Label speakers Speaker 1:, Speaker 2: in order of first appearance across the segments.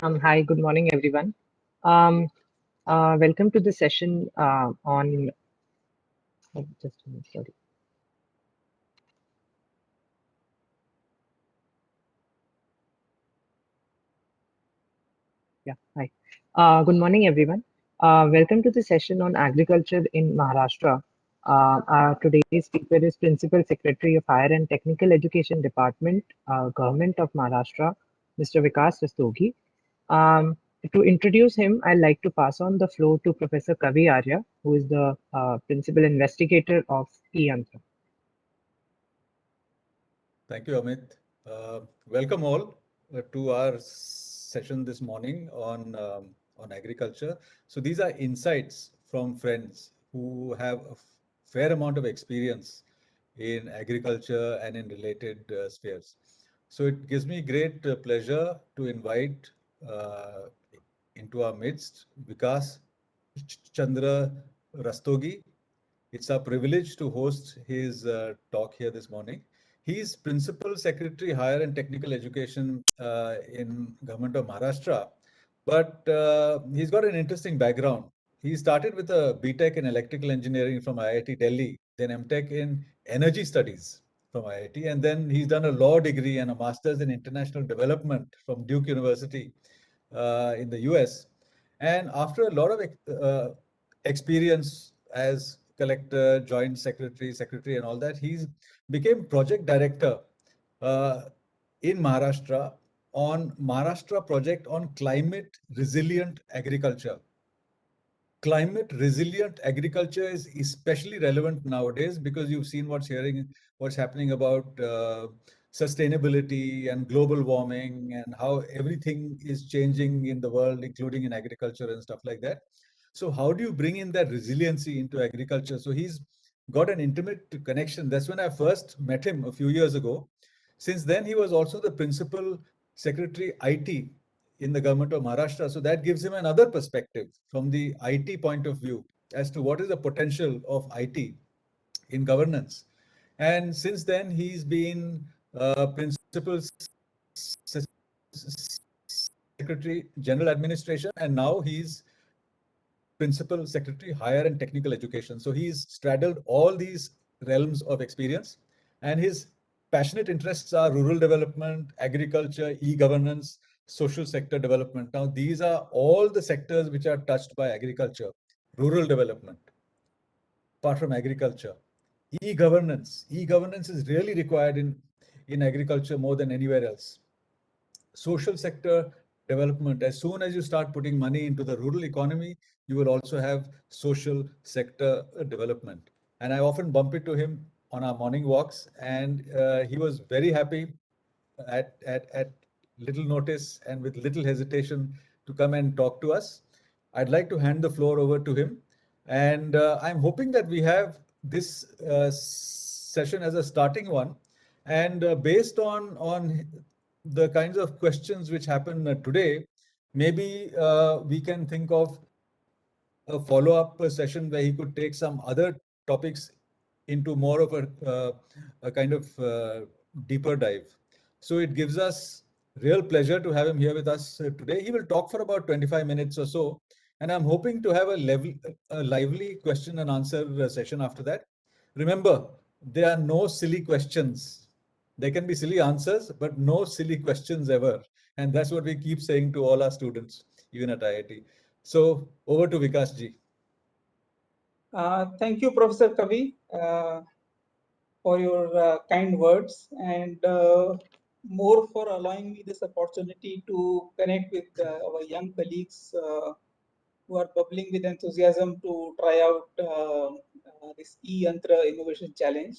Speaker 1: Hi, good morning, everyone. Um, Welcome to the session on. Just a minute, sorry. Yeah, hi. Good morning, everyone. Welcome to the session on agriculture in Maharashtra. Today's speaker is Principal Secretary of Higher and Technical Education Department, Government of Maharashtra, Mr. Vikas Rastogi. Um, to introduce him, I'd like to pass on the floor to Professor Kavi Arya, who is the Principal Investigator of eYantra.
Speaker 2: Thank you, Amit. Welcome all to our session this morning on agriculture. So these are insights from friends who have a fair amount of experience in agriculture and in related spheres. So it gives me great pleasure to invite uh, into our midst Vikas Chandra Rastogi. It's our privilege to host his talk here this morning. He's Principal Secretary, Higher and Technical Education in Government of Maharashtra, but he's got an interesting background. He started with a BTech in Electrical Engineering from IIT Delhi, then MTech in Energy Studies from IIT, and then he's done a law degree and a master's in International Development from Duke University in the US. And after a lot of experience as collector, joint secretary, and all that, he's became project director uh, in Maharashtra on Maharashtra project on climate resilient agriculture. Climate resilient agriculture is especially relevant nowadays because you've seen what's happening about sustainability and global warming and how everything is changing in the world, including in agriculture and stuff like that. So how do you bring in that resiliency into agriculture? So he's got an intimate connection. That's when I first met him a few years ago. Since then, he was also the principal secretary IT in the government of Maharashtra. So that gives him another perspective from the IT point of view as to what is the potential of IT in governance. And since then, he's been principal secretary, general administration, and now he's principal secretary, higher and technical education. So he's straddled all these realms of experience, and his passionate interests are rural development, agriculture, e-governance, social sector development. Now, these are all the sectors which are touched by agriculture, rural development, apart from agriculture. E-governance. E-governance is really required in agriculture more than anywhere else. Social sector development. As soon as you start putting money into the rural economy, you will also have social sector development. And I often bump into him on our morning walks, and he was very happy at little notice and with little hesitation to come and talk to us. I'd like to hand the floor over to him, and I'm hoping that we have this session as a starting one, and based on the kinds of questions which happen today, maybe we can think of a follow-up session where he could take some other topics into more of a kind of deeper dive. So it gives us real pleasure to have him here with us today. He will talk for about 25 minutes or so, and I'm hoping to have a lively question and answer session after that. Remember, there are no silly questions. There can be silly answers, but no silly questions ever. And that's what we keep saying to all our students, even at IIT. So over to Vikas ji.
Speaker 3: Thank you, Professor Kavi, for your kind words and more for allowing me this opportunity to connect with our young colleagues who are bubbling with enthusiasm to try out this eYantra Innovation Challenge.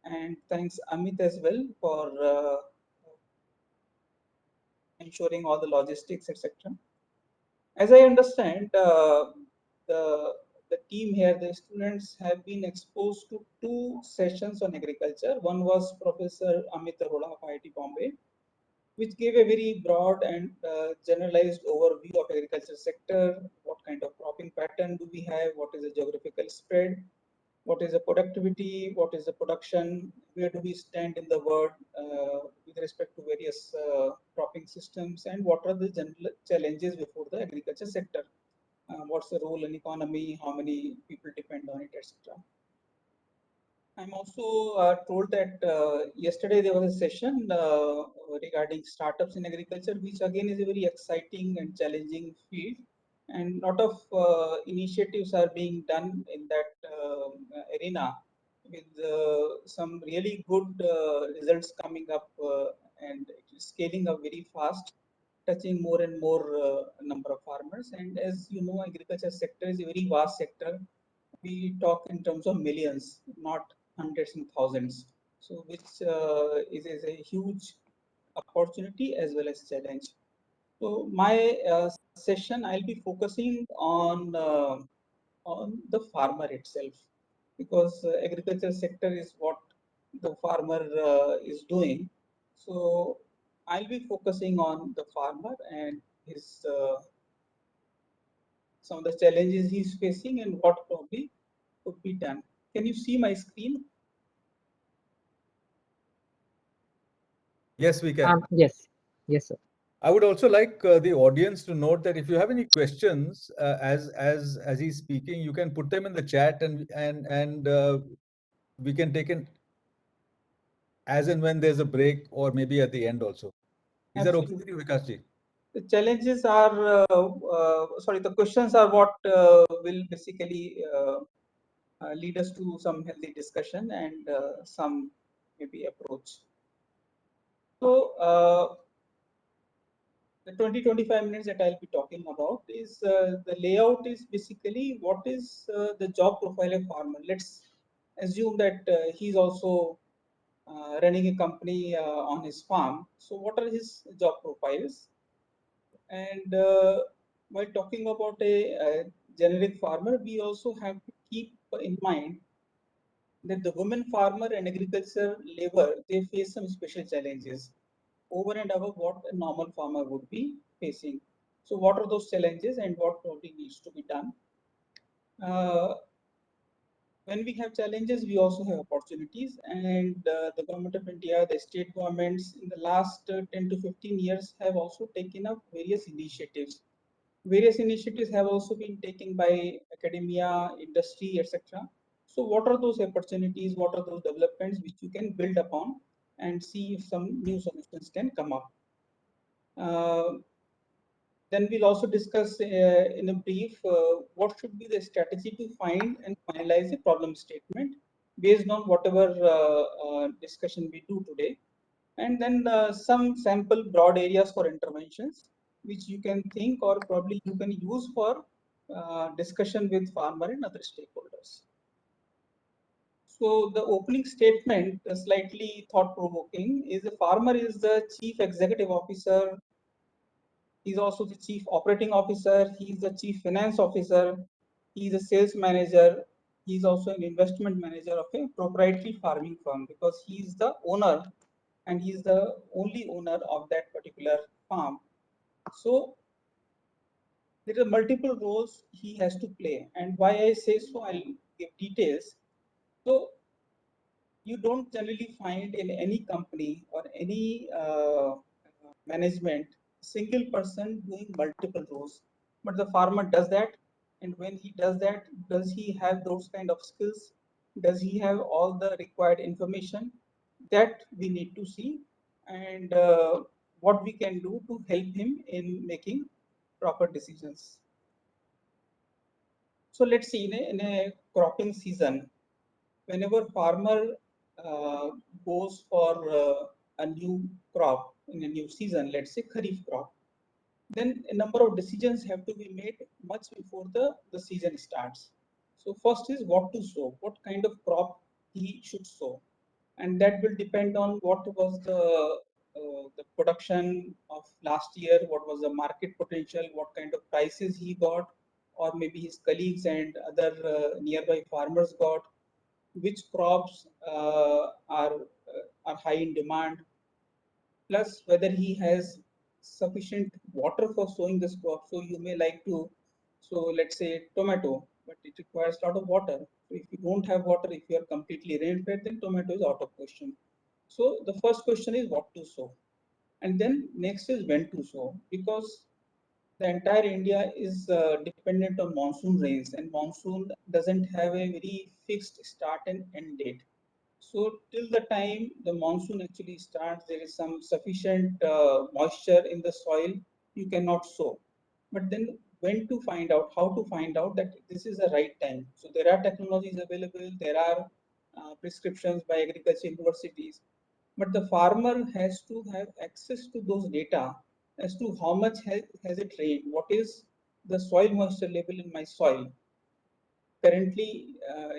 Speaker 3: And thanks Amit as well for ensuring all the logistics, etc. As I understand, the the team here, the students have been exposed to two sessions on agriculture. One was Professor Amit Arora of IIT Bombay, which gave a very broad and generalized overview of agriculture sector. What kind of cropping pattern do we have? What is the geographical spread? what is the productivity, what is the production, where do we stand in the world with respect to various cropping systems, and what are the general challenges before the agriculture sector. What's the role in economy, how many people depend on it, etc. I'm also told that yesterday there was a session regarding startups in agriculture, which again is a very exciting and challenging field. And lot of initiatives are being done in that arena with some really good results coming up and scaling up very fast, touching more and more number of farmers. And as you know, agriculture sector is a very vast sector. We talk in terms of millions, not hundreds and thousands. So which is a huge opportunity as well as challenge. So my session, I'll be focusing on the farmer itself, because agriculture sector is what the farmer is doing. So I'll be focusing on the farmer and his some of the challenges he's facing and what probably could be done. Can you see my screen?
Speaker 2: Yes, we can.
Speaker 1: Yes, yes, sir.
Speaker 2: I would also like the audience to note that if you have any questions as he's speaking, you can put them in the chat, and we can take it as and when there's a break, or maybe at the end also. Is that okay with you, Vikasji?
Speaker 3: The challenges are, sorry, the questions are what will basically lead us to some healthy discussion and some maybe approach. So the 20-25 minutes that I'll be talking about is the layout is basically what is the job profile of farmer. Let's assume that he's also running a company on his farm. So what are his job profiles? And while talking about a generic farmer, we also have to keep in mind that the women farmer and agriculture labor, they face some special challenges over and above what a normal farmer would be facing. So what are those challenges and what probably needs to be done? When we have challenges, we also have opportunities, and the government of India, the state governments in the last 10 to 15 years have also taken up various initiatives. Various initiatives have also been taken by academia, industry, etc. So what are those opportunities? What are those developments which you can build upon and see if some new solutions can come up? Then we'll also discuss in a brief what should be the strategy to find and finalize a problem statement based on whatever discussion we do today. And then some sample broad areas for interventions, which you can think or probably you can use for discussion with farmer and other stakeholders. So the opening statement, slightly thought-provoking, is the farmer is the chief executive officer. He's also the chief operating officer. He's the chief finance officer. He's a sales manager. He's also an investment manager of a proprietary farming firm, because he's the owner and he's the only owner of that particular farm. So there are multiple roles he has to play. And why I say so, I'll give details. So you don't generally find in any company or any management single person doing multiple roles, but the farmer does that. And when he does that, does he have those kind of skills? Does he have all the required information? That we need to see, and what we can do to help him in making proper decisions. So let's see, in a cropping season, whenever farmer uh, goes for a new crop in a new season, let's say kharif crop, then a number of decisions have to be made much before the season starts. So first is what to sow, what kind of crop he should sow, and that will depend on what was the production of last year, what was the market potential, what kind of prices he got, or maybe his colleagues and other nearby farmers got, which crops are high in demand, plus whether he has sufficient water for sowing this crop. So you may like to sow, let's say, tomato, but it requires a lot of water. So if you don't have water, if you are completely rain-fed, then tomato is out of question. So the first question is what to sow, and then next is when to sow, because the entire India is dependent on monsoon rains, and monsoon doesn't have a very fixed start and end date. So till the time the monsoon actually starts, there is some sufficient moisture in the soil, you cannot sow. But then when to find out, how to find out that this is the right time? So there are technologies available, there are prescriptions by agriculture universities, but the farmer has to have access to those data as to how much has it rained, what is the soil moisture level in my soil. Currently,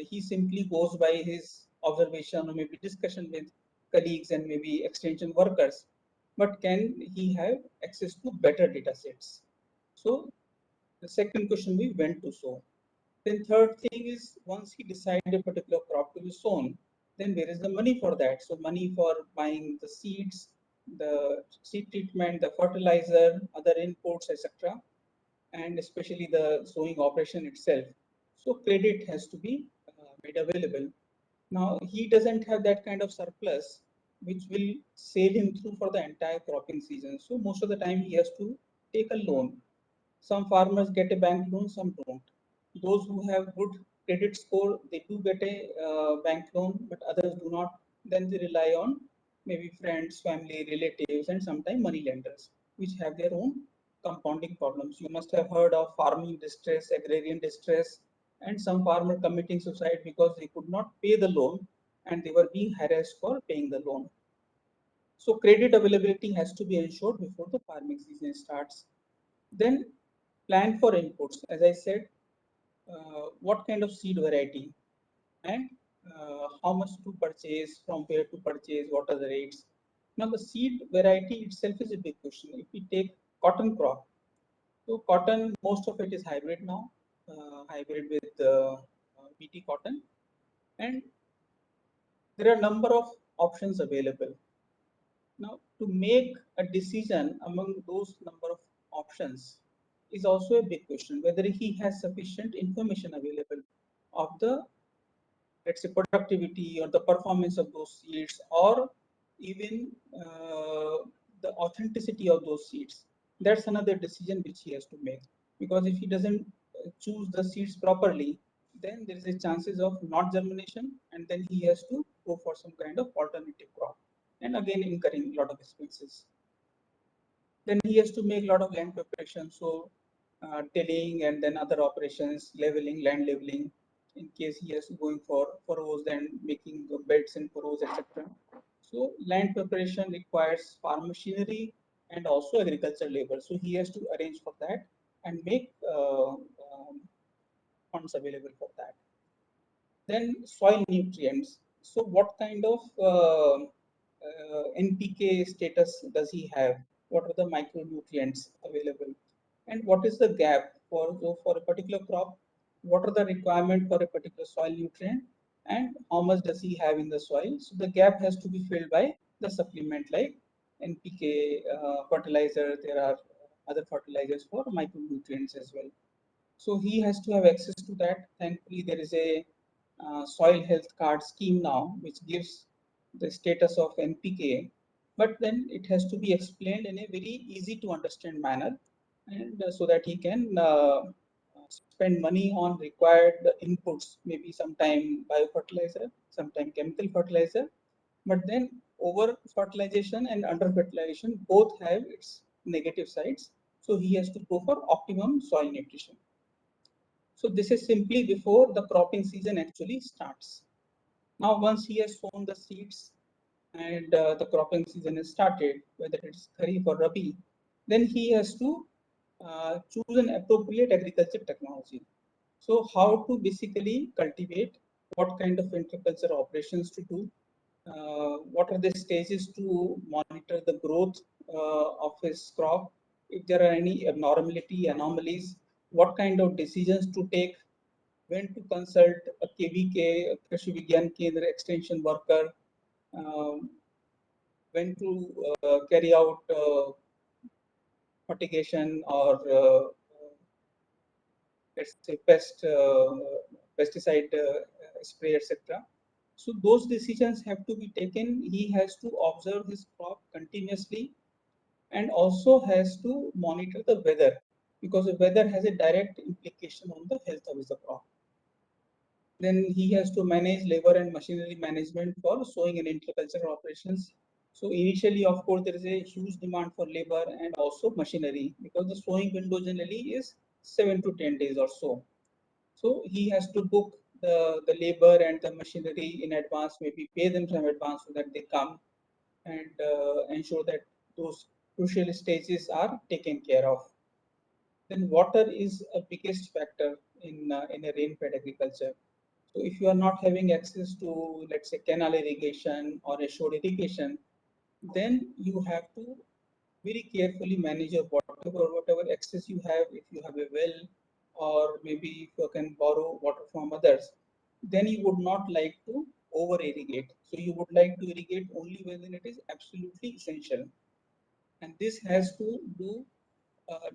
Speaker 3: he simply goes by his observation or maybe discussion with colleagues and maybe extension workers. But can he have access to better data sets? So the second question we went to sow. Then third thing is once he decided a particular crop to be sown, then where is the money for that? So money for buying the seeds, the seed treatment, the fertilizer, other inputs, etc., and especially the sowing operation itself. So credit has to be made available. Now he doesn't have that kind of surplus which will sail him through for the entire cropping season. So most of the time he has to take a loan. Some farmers get a bank loan, some don't. Those who have good credit score, they do get a bank loan, but others do not. Then they rely on maybe friends, family, relatives, and sometimes money lenders, which have their own compounding problems. You must have heard of farming distress, agrarian distress, and some farmer committing suicide because they could not pay the loan and they were being harassed for paying the loan. So credit availability has to be ensured before the farming season starts. Then plan for inputs. As I said, what kind of seed variety and how much to purchase, from where to purchase, what are the rates. Now the seed variety itself is a big question. If we take cotton crop, so cotton, most of it is hybrid now, hybrid with BT cotton, and there are a number of options available. Now, to make a decision among those number of options is also a big question, whether he has sufficient information available of the, let's say, productivity or the performance of those seeds, or even the authenticity of those seeds. That's another decision which he has to make, because if he doesn't choose the seeds properly, then there is a chances of not germination, and then he has to go for some kind of alternative crop, and again incurring a lot of expenses. Then he has to make a lot of land preparation, so tilling and then other operations, leveling, land leveling, in case he has to going for furrows and making the beds and furrows, etc. So land preparation requires farm machinery and also agriculture labor. So he has to arrange for that and make funds available for that. Then soil nutrients. So what kind of NPK status does he have? What are the micronutrients available? And what is the gap for a particular crop? What are the requirement for a particular soil nutrient? And how much does he have in the soil? So the gap has to be filled by the supplement like NPK, fertilizer. There are other fertilizers for micronutrients as well. So he has to have access to that. Thankfully, there is a soil health card scheme now, which gives the status of NPK, but then it has to be explained in a very easy to understand manner, and so that he can spend money on required inputs, maybe sometime biofertilizer, sometime chemical fertilizer, but then over fertilization and under fertilization both have its negative sides. So he has to go for optimum soil nutrition. So this is simply before the cropping season actually starts. Now, once he has sown the seeds and the cropping season is started, whether it's Kharif or Rabi, then he has to choose an appropriate agriculture technology. So how to basically cultivate, what kind of interculture operations to do, what are the stages to monitor the growth of his crop, if there are any anomalies, what kind of decisions to take, when to consult a KVK, a Krishi Vigyan Kendra extension worker, um, when to carry out fertigation or let's say pesticide spray, etc. So those decisions have to be taken. He has to observe his crop continuously and also has to monitor the weather, because the weather has a direct implication on the health of his crop. Then he has to manage labor and machinery management for sowing and intercultural operations. So initially, of course, there is a huge demand for labor and also machinery, because the sowing window generally is 7 to 10 days or so. So he has to book the labor and the machinery in advance, maybe pay them some advance so that they come and ensure that those crucial stages are taken care of. Then water is a biggest factor in a rain-fed agriculture. So if you are not having access to, let's say, canal irrigation or a shore irrigation, then you have to very carefully manage your whatever excess you have. If you have a well, or maybe if you can borrow water from others, then you would not like to over irrigate. So you would like to irrigate only when it is absolutely essential. And this has to do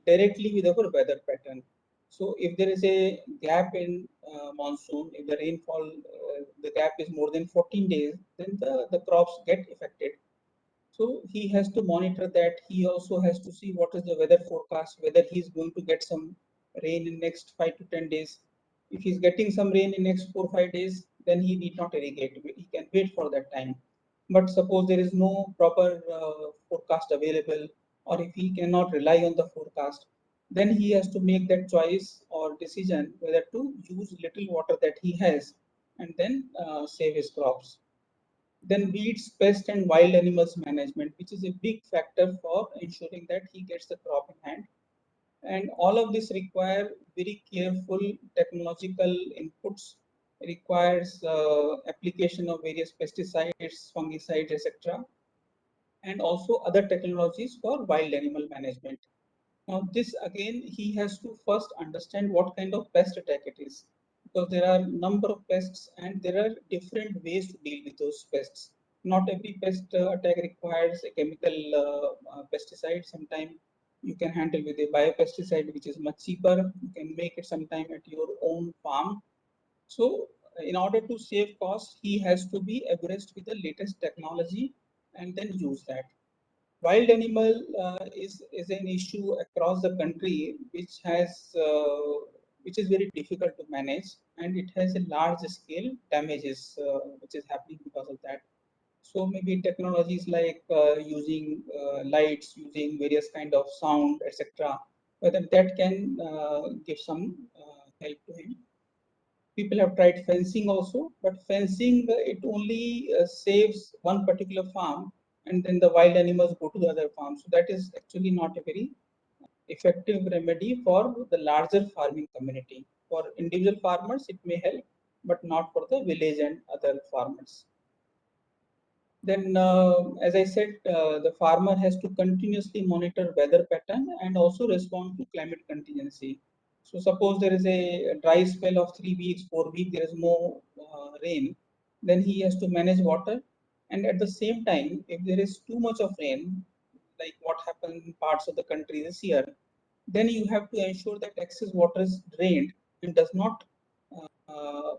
Speaker 3: directly with our weather pattern. So if there is a gap in monsoon, if the rainfall, the gap is more than 14 days, then the crops get affected. So he has to monitor that. He also has to see what is the weather forecast, whether he is going to get some rain in next 5 to 10 days. If he's getting some rain in next 4 or 5 days, then he need not irrigate. He can wait for that time. But suppose there is no proper forecast available, or if he cannot rely on the forecast, then he has to make that choice or decision whether to use little water that he has and then save his crops. Then weeds, pest and wild animals management, which is a big factor for ensuring that he gets the crop in hand. And all of this require very careful technological inputs, requires application of various pesticides, fungicides, etc. and also other technologies for wild animal management. Now this again, he has to first understand what kind of pest attack it is, because there are number of pests and there are different ways to deal with those pests. Not every pest attack requires a chemical pesticide. Sometimes you can handle with a biopesticide, which is much cheaper. You can make it sometime at your own farm. So in order to save costs, he has to be abreast with the latest technology and then use that. Wild animal is an issue across the country, which is very difficult to manage, and it has a large scale damages which is happening because of that. So maybe technologies like using lights, using various kind of sound, etc., whether that can give some help to him. People have tried fencing also, but fencing it only saves one particular farm, and then the wild animals go to the other farm. So that is actually not a very effective remedy for the larger farming community. For individual farmers, it may help, but not for the village and other farmers. Then, as I said, the farmer has to continuously monitor weather pattern and also respond to climate contingency. So suppose there is a dry spell of 3 weeks, 4 weeks, there is no rain, then he has to manage water. And at the same time, if there is too much of rain, like what happened in parts of the country this year, then you have to ensure that excess water is drained and does not uh,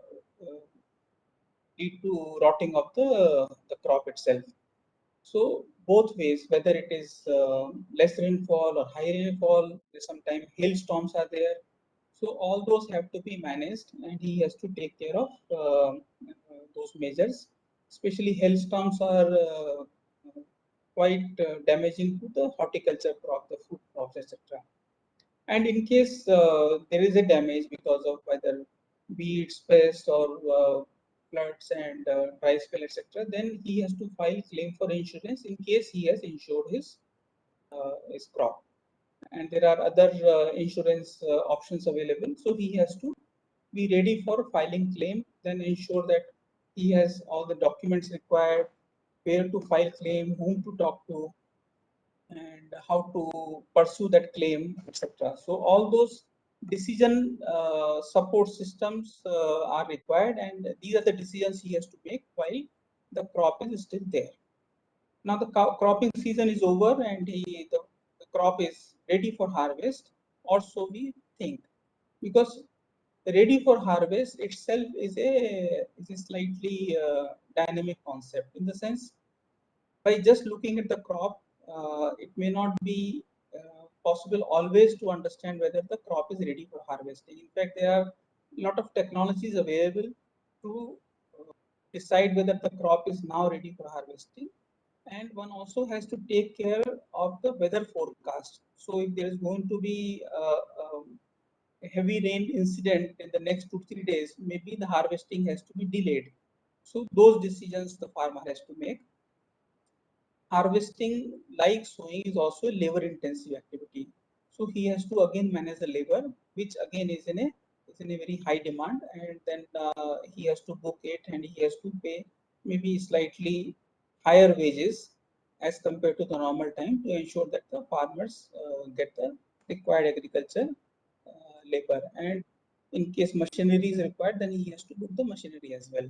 Speaker 3: lead to rotting of the crop itself. So both ways, whether it is less rainfall or high rainfall, sometimes hailstorms are there. So all those have to be managed, and he has to take care of those measures. Especially hailstorms are quite damaging to the horticulture crop, the food crops, etc. And in case there is a damage because of whether weeds, pests, or floods and dry spell, etc., then he has to file claim for insurance in case he has insured his crop. And there are other insurance options available. So he has to be ready for filing claim, then ensure that he has all the documents required, where to file claim, whom to talk to, and how to pursue that claim, etc. So all those decision support systems are required, and these are the decisions he has to make while the crop is still there. Now the cropping season is over, and the crop is ready for harvest, or so we think, because ready for harvest itself is a slightly dynamic concept, in the sense, by just looking at the crop, it may not be possible always to understand whether the crop is ready for harvesting. In fact, there are a lot of technologies available to decide whether the crop is now ready for harvesting. And one also has to take care of the weather forecast. So if there is going to be a heavy rain incident in the next 2 3 days, maybe the harvesting has to be delayed. So those decisions the farmer has to make. Harvesting, like sowing, is also a labor intensive activity. So he has to again manage the labor, which again is in a very high demand, and then he has to book it, and he has to pay maybe slightly higher wages as compared to the normal time, to ensure that the farmers get the required agriculture labor. And in case machinery is required, then he has to book the machinery as well.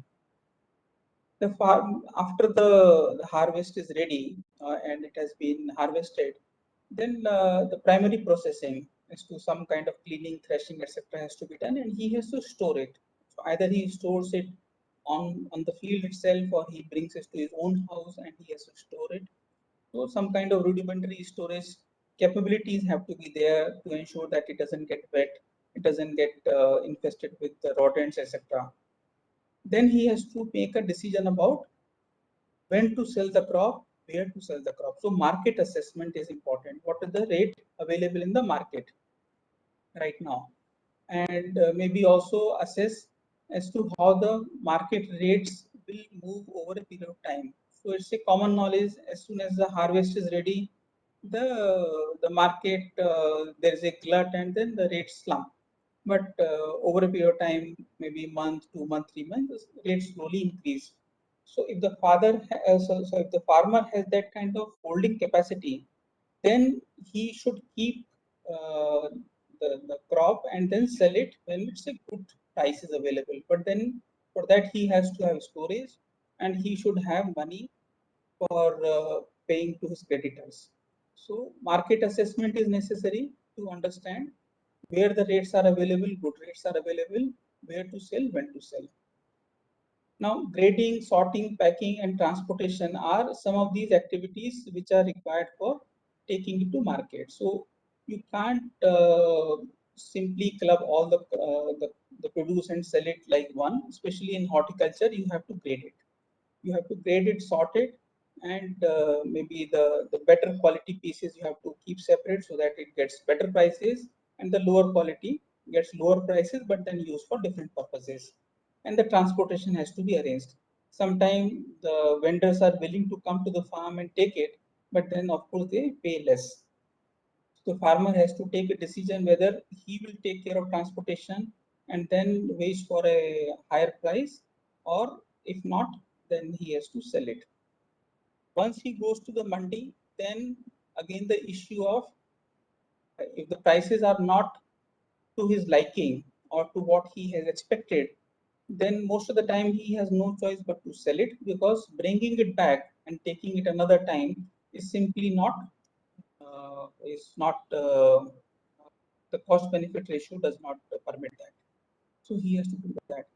Speaker 3: The farm, after the harvest is ready and it has been harvested, then the primary processing as to some kind of cleaning, threshing, etc. has to be done, and he has to store it. So either he stores it on the field itself, or he brings it to his own house and he has to store it. So some kind of rudimentary storage capabilities have to be there to ensure that it doesn't get wet, it doesn't get infested with the rodents, etc. Then he has to make a decision about when to sell the crop, where to sell the crop. So market assessment is important. What is the rate available in the market right now? And maybe also assess as to how the market rates will move over a period of time. So it's a common knowledge, as soon as the harvest is ready, the market, there is a glut and then the rates slump. But over a period of time, maybe month, 2 months, 3 months, rates slowly increase. So if the if the farmer has that kind of holding capacity, then he should keep uh, the crop and then sell it when it's a good price is available. But then for that he has to have storage, and he should have money for paying to his creditors. So market assessment is necessary to understand where the rates are available, good rates are available, where to sell, when to sell. Now, grading, sorting, packing, and transportation are some of these activities which are required for taking it to market. So you can't simply club all the produce and sell it like one. Especially in horticulture, you have to grade it. You have to grade it, sort it, and maybe the better quality pieces you have to keep separate so that it gets better prices, and the lower quality gets lower prices but then used for different purposes. And the transportation has to be arranged. Sometimes the vendors are willing to come to the farm and take it, but then of course they pay less. The farmer has to take a decision whether he will take care of transportation and then wait for a higher price, or if not, then he has to sell it. Once he goes to the mandi, then again the issue of if the prices are not to his liking or to what he has expected, then most of the time he has no choice but to sell it, because bringing it back and taking it another time is simply not the cost benefit ratio does not permit that. So he has to do that.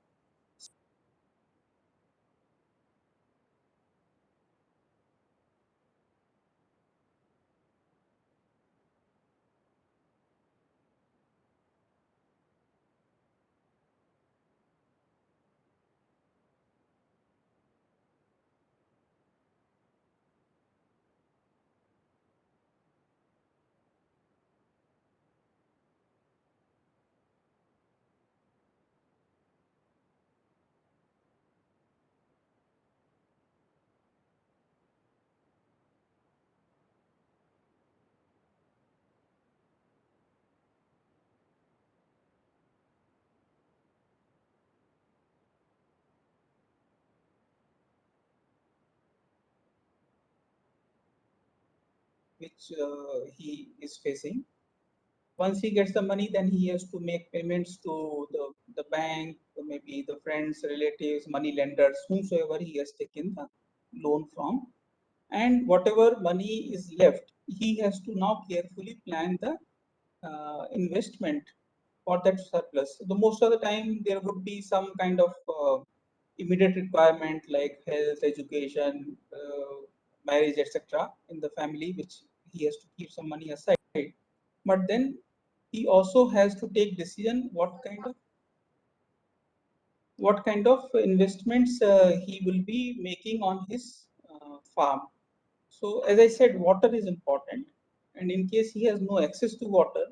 Speaker 3: Which he is facing. Once he gets the money, then he has to make payments to the bank, or maybe the friends, relatives, money lenders, whomsoever he has taken the loan from. And whatever money is left, he has to now carefully plan the investment for that surplus. The most of the time there would be some kind of immediate requirement like health, education, marriage, etc. in the family, which he has to keep some money aside. But then he also has to take decision what kind of investments he will be making on his farm. So as I said, water is important, and in case he has no access to water,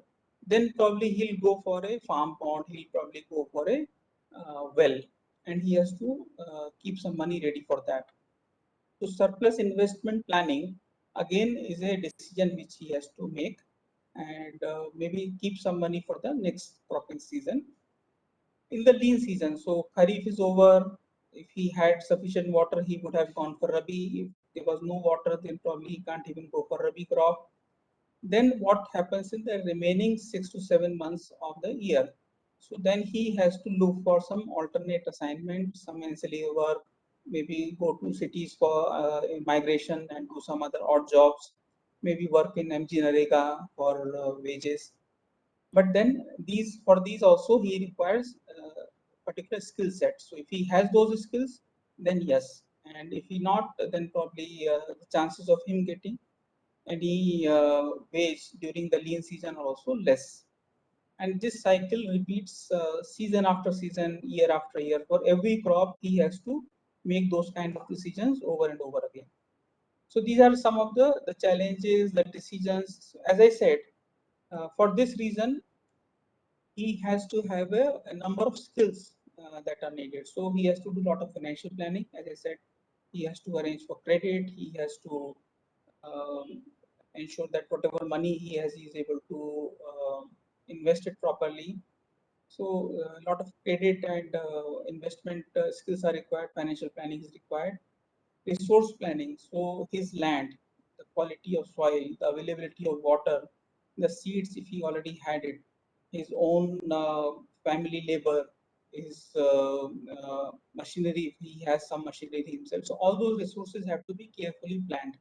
Speaker 3: then probably he'll go for a farm pond. He'll probably go for a well, and he has to keep some money ready for that. So surplus investment planning again is a decision which he has to make, and maybe keep some money for the next cropping season. In the lean season, so Kharif is over. If he had sufficient water, he would have gone for Rabi. If there was no water, then probably he can't even go for Rabi crop. Then what happens in the remaining 6 to 7 months of the year? So then he has to look for some alternate assignment, some ancillary work, maybe go to cities for migration and do some other odd jobs, maybe work in MG Narega for wages. But then for these also he requires particular skill set. So if he has those skills, then yes, and if he not, then probably the chances of him getting any wage during the lean season are also less. And this cycle repeats season after season, year after year. For every crop, he has to make those kind of decisions over and over again. So these are some of the challenges, the decisions. As I said, for this reason, he has to have a number of skills that are needed. So he has to do a lot of financial planning. As I said, he has to arrange for credit. He has to ensure that whatever money he has, he is able to invest it properly. So a lot of credit and investment skills are required. Financial planning is required. Resource planning. So his land, the quality of soil, the availability of water, the seeds if he already had it, his own family labor, his machinery if he has some machinery himself. So all those resources have to be carefully planned.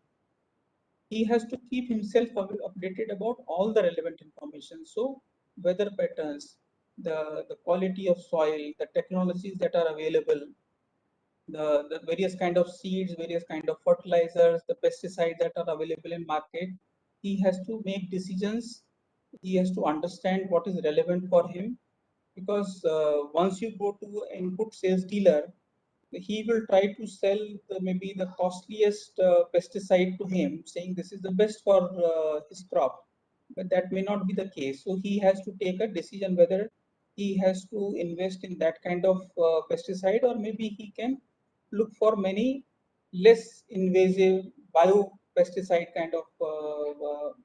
Speaker 3: He has to keep himself updated about all the relevant information. So weather patterns, the quality of soil, the technologies that are available, the various kind of seeds, various kind of fertilizers, the pesticides that are available in market. He has to make decisions. He has to understand what is relevant for him, because once you go to an input sales dealer, he will try to sell maybe the costliest pesticide to him, saying this is the best for his crop, but that may not be the case. So he has to take a decision whether he has to invest in that kind of pesticide, or maybe he can look for many less invasive biopesticide kind of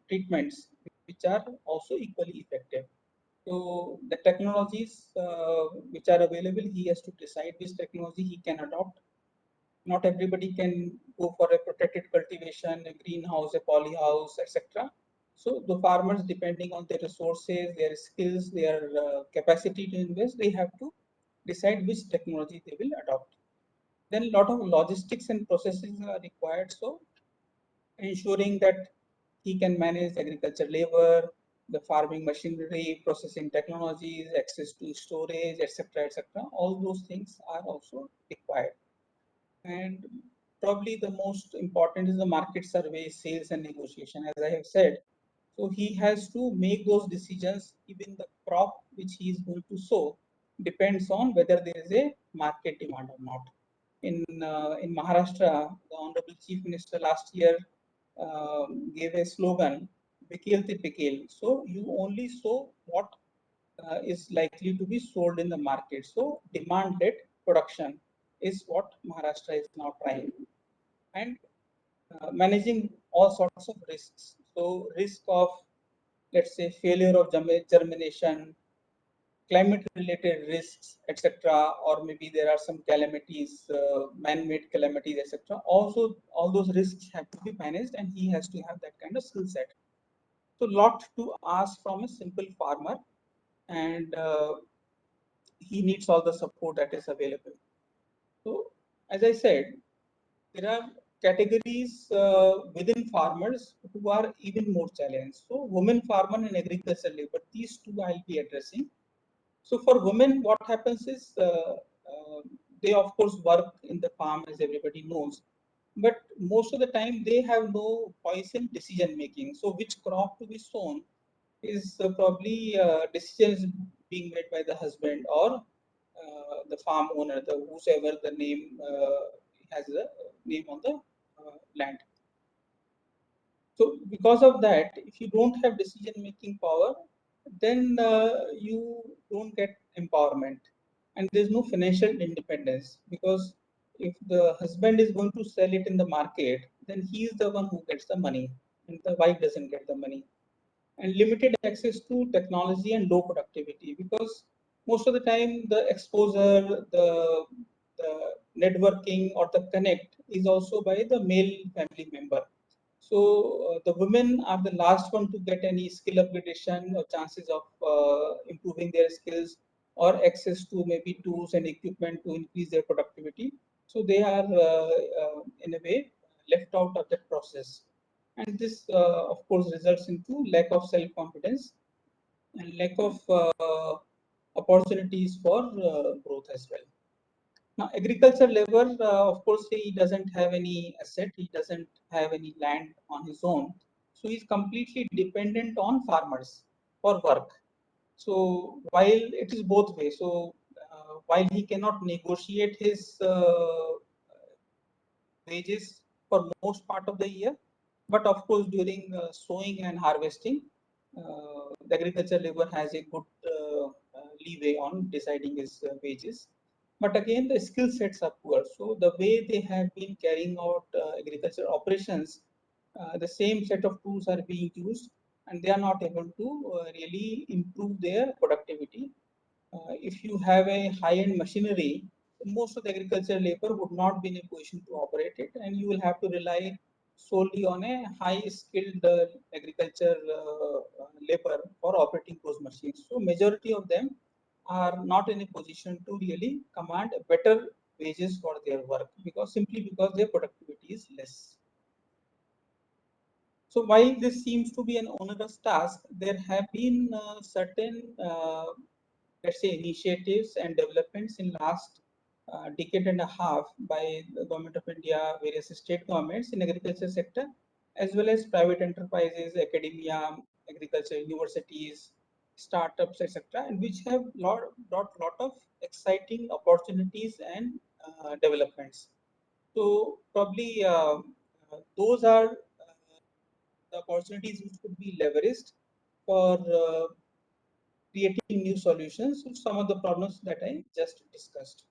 Speaker 3: treatments, which are also equally effective. So the technologies which are available, he has to decide which technology he can adopt. Not everybody can go for a protected cultivation, a greenhouse, a polyhouse, etc. So the farmers, depending on their resources, their skills, their capacity to invest, they have to decide which technology they will adopt. Then a lot of logistics and processes are required. So ensuring that he can manage agriculture labor, the farming machinery, processing technologies, access to storage, etc., etc. All those things are also required. And probably the most important is the market survey, sales, and negotiation. As I have said, so he has to make those decisions. Even the crop which he is going to sow depends on whether there is a market demand or not. In Maharashtra, the Honorable Chief Minister last year gave a slogan, "Bikil te Pikil." So you only sow what is likely to be sold in the market. So demand-led production is what Maharashtra is now trying, and managing all sorts of risks. So risk of, let's say, failure of germination, climate related risks, etc., or maybe there are some calamities, man-made calamities, etc. Also all those risks have to be managed, and he has to have that kind of skill set. So lot to ask from a simple farmer, and he needs all the support that is available. So as I said, there are categories within farmers who are even more challenged. So women farmer and agricultural labor, these two I'll be addressing. So for women, what happens is they of course work in the farm, as everybody knows, but most of the time they have no voice in decision making. So which crop to be sown is probably decisions being made by the husband or the farm owner, the whosoever the name has the name on the land. So because of that, if you don't have decision making power, then you don't get empowerment, and there's no financial independence, because if the husband is going to sell it in the market, then he is the one who gets the money and the wife doesn't get the money. And limited access to technology and low productivity, because most of the time the exposure, the networking or the connect is also by the male family member. So the women are the last one to get any skill upgradation or chances of improving their skills or access to maybe tools and equipment to increase their productivity. So they are in a way left out of that process. And this, of course, results into lack of self-confidence and lack of opportunities for growth as well. Now, agriculture labor, of course, he doesn't have any asset, he doesn't have any land on his own. So he's completely dependent on farmers for work. So while it is both ways, so while he cannot negotiate his wages for most part of the year, but of course during sowing and harvesting, the agriculture labor has a good leeway on deciding his wages. But again, the skill sets are poor. So the way they have been carrying out agriculture operations, the same set of tools are being used, and they are not able to really improve their productivity. If you have a high-end machinery, most of the agriculture labor would not be in a position to operate it, and you will have to rely solely on a high-skilled agriculture labor for operating those machines. So majority of them are not in a position to really command better wages for their work, because simply because their productivity is less. So while this seems to be an onerous task, there have been certain let's say initiatives and developments in last decade and a half by the government of India, various state governments in agriculture sector, as well as private enterprises, academia, agriculture universities, startups, etc., and which have brought lot of exciting opportunities and developments. So probably those are the opportunities which could be leveraged for creating new solutions to some of the problems that I just discussed.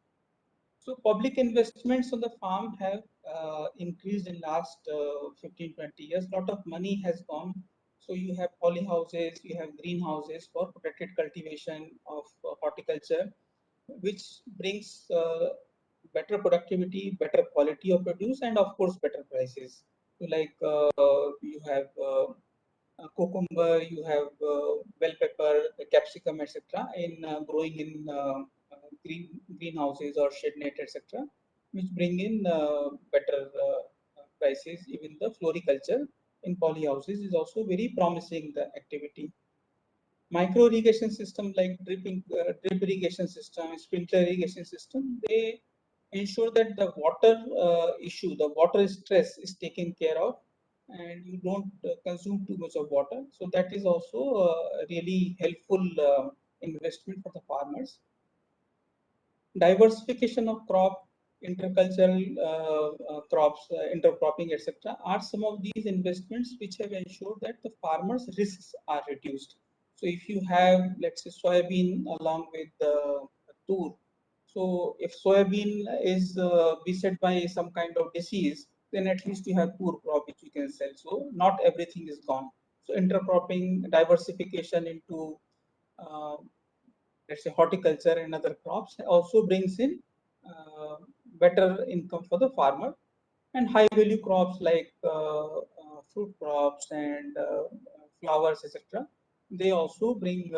Speaker 3: So public investments on the farm have increased in last 15-20 years. A lot of money has gone. So you have polyhouses, you have greenhouses for protected cultivation of horticulture, which brings better productivity, better quality of produce, and of course better prices. So like you have cucumber, you have bell pepper, capsicum, etc. in growing in greenhouses or shade net, etc., which bring in better prices. Even the floriculture in polyhouses is also very promising the activity. Micro irrigation system like drip irrigation system, sprinkler irrigation system, they ensure that the water issue, the water stress is taken care of, and you don't consume too much of water. So that is also a really helpful investment for the farmers. Diversification of crop, intercultural crops, intercropping, etc., are some of these investments which have ensured that the farmers' risks are reduced. So if you have, let's say, soybean along with the tur, so if soybean is beset by some kind of disease, then at least you have tur crop which you can sell. So not everything is gone. So intercropping, diversification into uh, let's say horticulture and other crops also brings in better income for the farmer. And high value crops like fruit crops and flowers, etc., they also bring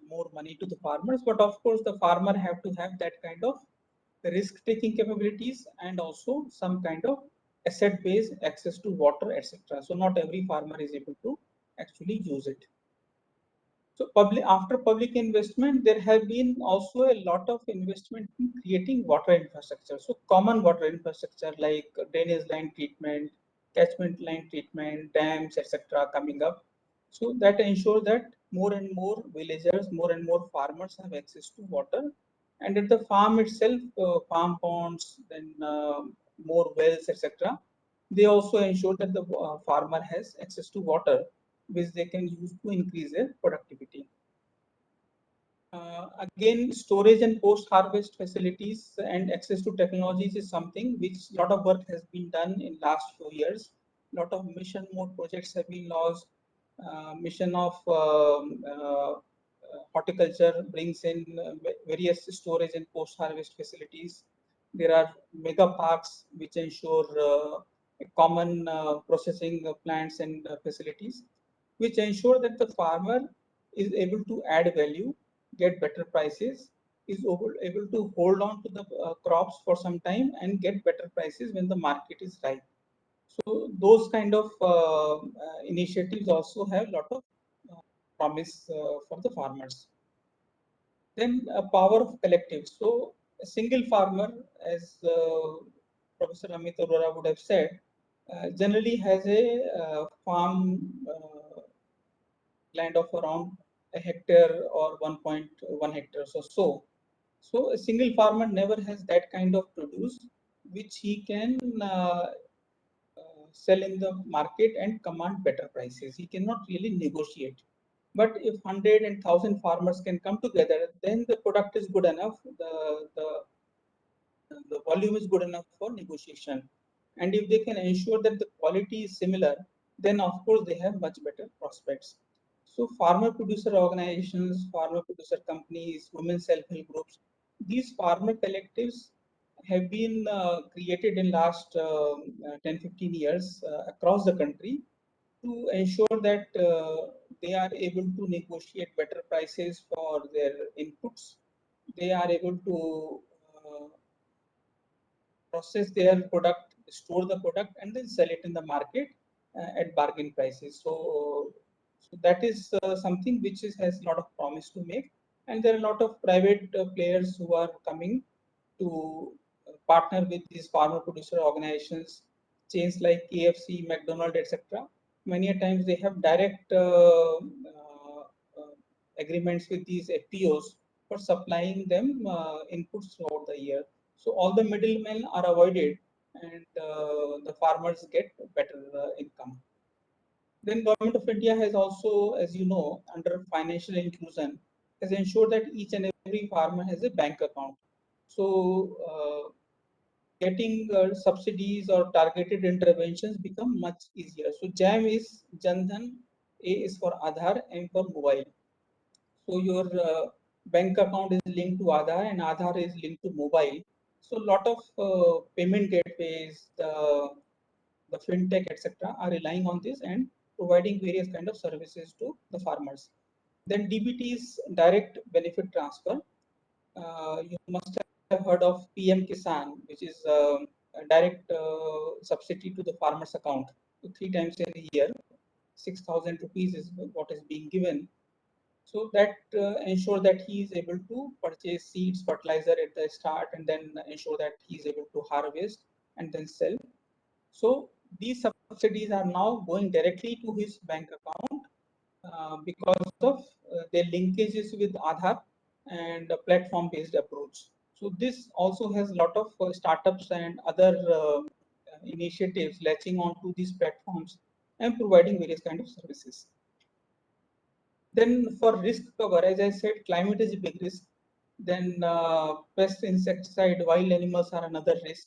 Speaker 3: more money to the farmers. But of course the farmer have to have that kind of risk taking capabilities and also some kind of asset based access to water, etc. So not every farmer is able to actually use it. So after public investment, there have been also a lot of investment in creating water infrastructure. So common water infrastructure like drainage line treatment, catchment line treatment, dams, etc. coming up. So that ensure that more and more villagers, more and more farmers have access to water. And at the farm itself, farm ponds, then more wells, etc. They also ensure that the farmer has access to water, which they can use to increase their productivity. Again, storage and post-harvest facilities and access to technologies is something which a lot of work has been done in last few years. A lot of mission mode projects have been launched. Mission of horticulture brings in various storage and post-harvest facilities. There are mega parks which ensure common processing plants and facilities, which ensure that the farmer is able to add value, get better prices, is able to hold on to the crops for some time and get better prices when the market is right. So those kind of initiatives also have a lot of promise for the farmers. Then a power of collective. So a single farmer, as Professor Amit Arora would have said, generally has a farm land of around a hectare or 1.1 hectares or so. So a single farmer never has that kind of produce which he can sell in the market and command better prices. He cannot really negotiate. But if 100 and 1,000 farmers can come together, then the product is good enough. The volume is good enough for negotiation. And if they can ensure that the quality is similar, then of course they have much better prospects. So farmer producer organizations, farmer producer companies, women self-help groups, these farmer collectives have been created in last 10-15 years across the country to ensure that they are able to negotiate better prices for their inputs. They are able to process their product, store the product, and then sell it in the market at bargain prices. So that is something which has a lot of promise to make. And there are a lot of private players who are coming to partner with these farmer producer organizations, chains like KFC, McDonald's, etc. Many a times they have direct agreements with these FPOs for supplying them inputs throughout the year. So all the middlemen are avoided, and the farmers get better income. Then Government of India has also, as you know, under financial inclusion, has ensured that each and every farmer has a bank account. So getting subsidies or targeted interventions become much easier. So JAM is Jandhan, A is for Aadhaar, M for mobile. So your bank account is linked to Aadhaar and Aadhaar is linked to mobile. So a lot of payment gateways, the fintech, etc., are relying on this and providing various kind of services to the farmers. Then DBT is direct benefit transfer. You must have heard of PM Kisan, which is a direct subsidy to the farmer's account. So 3 times in a year, 6,000 rupees is what is being given. So that ensure that he is able to purchase seeds, fertilizer at the start, and then ensure that he is able to harvest and then sell. So these subsidies are now going directly to his bank account because of their linkages with Aadhaar and a platform-based approach. So this also has a lot of startups and other initiatives latching onto these platforms and providing various kind of services. Then for risk cover, as I said, climate is a big risk. Then pest, insecticide, wild animals are another risk.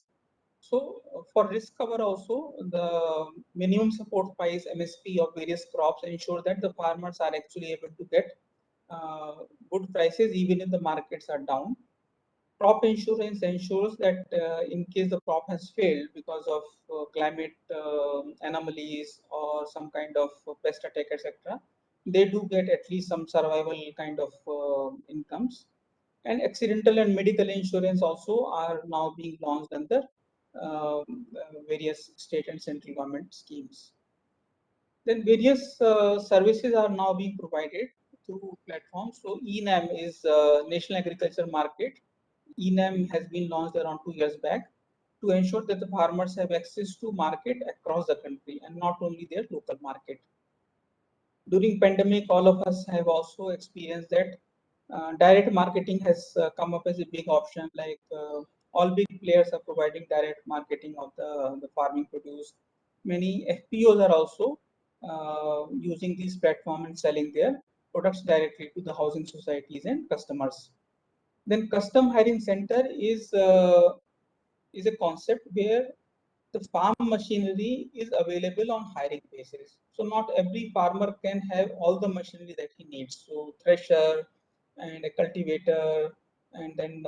Speaker 3: So for risk cover also, the minimum support price MSP of various crops ensure that the farmers are actually able to get good prices even if the markets are down. Crop insurance ensures that in case the crop has failed because of climate anomalies or some kind of pest attack, etc., they do get at least some survival kind of incomes. And accidental and medical insurance also are now being launched under various state and central government schemes. Then various services are now being provided through platforms. So ENAM is National Agriculture Market. ENAM has been launched around 2 years back to ensure that the farmers have access to market across the country and not only their local market. During pandemic, all of us have also experienced that direct marketing has come up as a big option. Like all big players are providing direct marketing of the farming produce. Many FPOs are also using these platforms and selling their products directly to the housing societies and customers. Then custom hiring center is a concept where the farm machinery is available on hiring basis. So not every farmer can have all the machinery that he needs. So thresher and a cultivator and then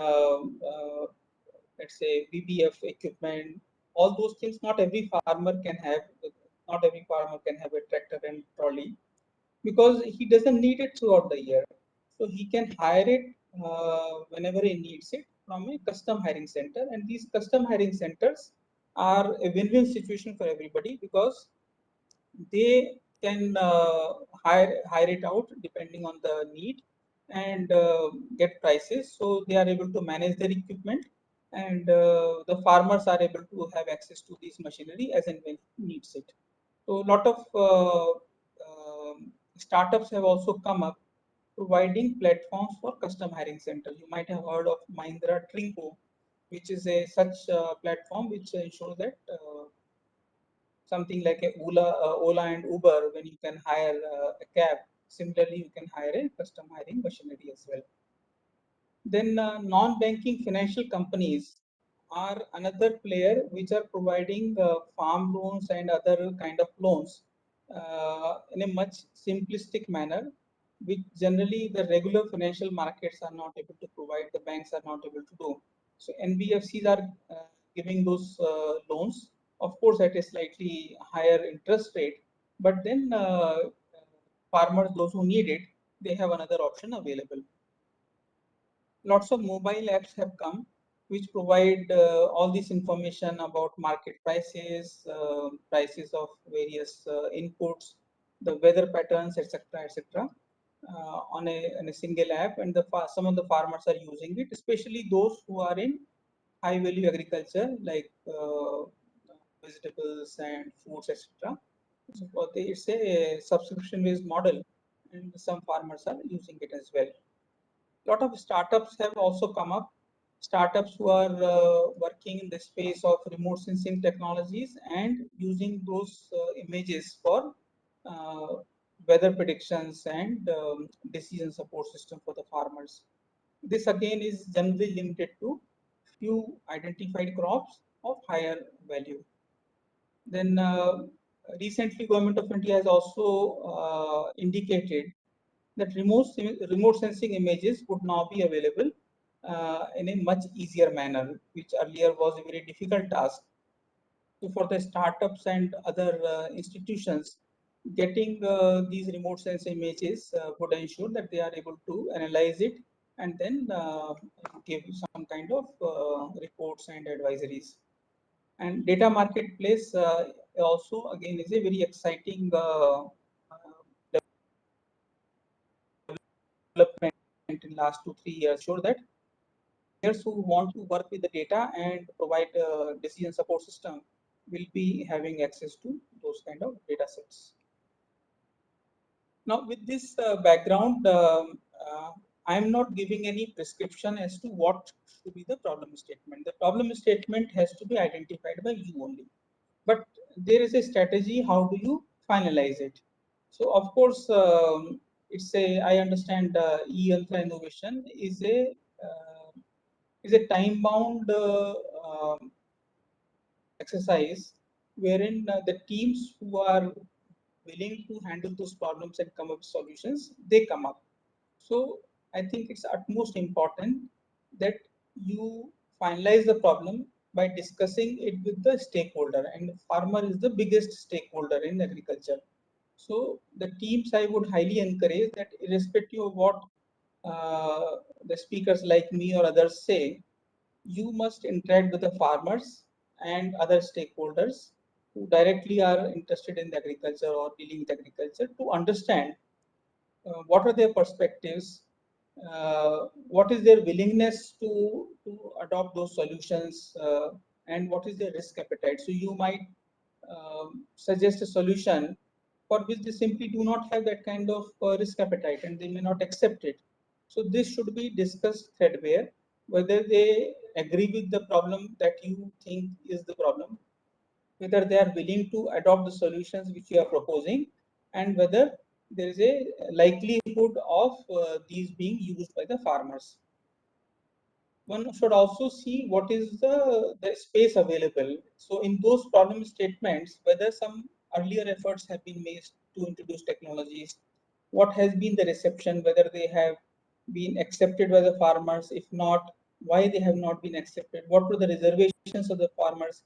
Speaker 3: let's say BBF equipment, all those things not every farmer can have. Not every farmer can have a tractor and trolley because he doesn't need it throughout the year. So he can hire it whenever he needs it from a custom hiring center. And these custom hiring centers are a win-win situation for everybody because they can hire it out depending on the need and get prices. So they are able to manage their equipment and the farmers are able to have access to this machinery as and when he needs it. So a lot of startups have also come up providing platforms for custom hiring centers. You might have heard of Mahindra Trinco, which is a such platform which ensures that something like a Ola and Uber, when you can hire a cab, similarly you can hire a custom hiring machinery as well. Then non-banking financial companies are another player which are providing farm loans and other kind of loans in a much simplistic manner, which generally the regular financial markets are not able to provide, the banks are not able to do. So NBFCs are giving those loans, of course at a slightly higher interest rate, but then farmers, those who need it, they have another option available. Lots of mobile apps have come which provide all this information about market prices, prices of various inputs, the weather patterns, etc., etc., on a single app. And some of the farmers are using it, especially those who are in high value agriculture like vegetables and fruits, etc. So it's a subscription based model, and some farmers are using it as well. Lot of startups have also come up, startups who are working in the space of remote sensing technologies and using those images for uh, weather predictions and decision support system for the farmers. This again is generally limited to few identified crops of higher value. Then recently government of India has also indicated that remote sensing images would now be available in a much easier manner, which earlier was a very difficult task. So for the startups and other institutions, getting these remote sensing images would ensure that they are able to analyze it and then give some kind of reports and advisories. And data marketplace also again is a very exciting development in last 2-3 years. Sure that players who want to work with the data and provide a decision support system will be having access to those kind of data sets. Now, with this background, I am not giving any prescription as to what should be the problem statement. The problem statement has to be identified by you only. But there is a strategy. How do you finalize it? So, of course, it's a. I understand e-yantra innovation is a time-bound exercise wherein the teams who are willing to handle those problems and come up with solutions, they come up. So I think it's utmost important that you finalize the problem by discussing it with the stakeholder, and the farmer is the biggest stakeholder in agriculture. So the teams I would highly encourage that irrespective of what the speakers like me or others say, you must interact with the farmers and other stakeholders who directly are interested in the agriculture or dealing with agriculture to understand what are their perspectives, what is their willingness to adopt those solutions, and what is their risk appetite. So you might suggest a solution for which they simply do not have that kind of risk appetite and they may not accept it. So this should be discussed threadbare, whether they agree with the problem that you think is the problem, whether they are willing to adopt the solutions which you are proposing, and whether there is a likelihood of these being used by the farmers. One should also see what is the space available. So in those problem statements, whether some earlier efforts have been made to introduce technologies, what has been the reception, whether they have been accepted by the farmers, if not, why they have not been accepted, what were the reservations of the farmers,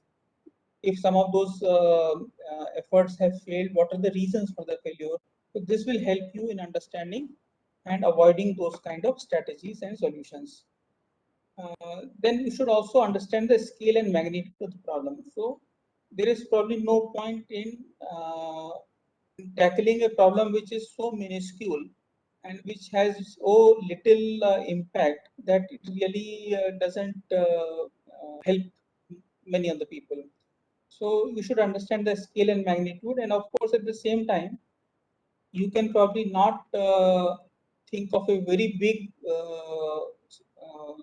Speaker 3: if some of those efforts have failed, what are the reasons for the failure. So this will help you in understanding and avoiding those kind of strategies and solutions. Then you should also understand the scale and magnitude of the problem. So there is probably no point in tackling a problem which is so minuscule and which has so little impact that it really doesn't help many of the people. So you should understand the scale and magnitude, and of course at the same time you can probably not think of a very big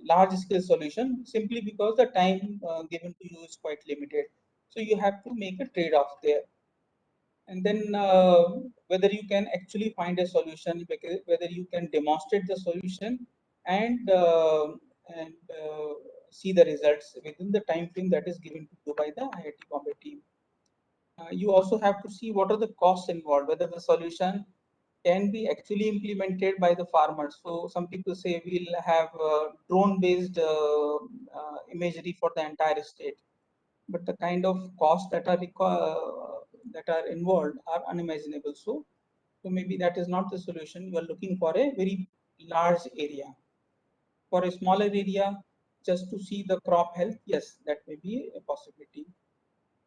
Speaker 3: large scale solution simply because the time given to you is quite limited. So you have to make a trade-off there, and then whether you can actually find a solution, whether you can demonstrate the solution and see the results within the time frame that is given to you by the IIT Bombay team. You also have to see what are the costs involved, whether the solution can be actually implemented by the farmers. So some people say we'll have drone-based imagery for the entire state, but the kind of costs that are involved are unimaginable. So maybe that is not the solution. You are looking for a very large area. For a smaller area, just to see the crop health, yes, that may be a possibility.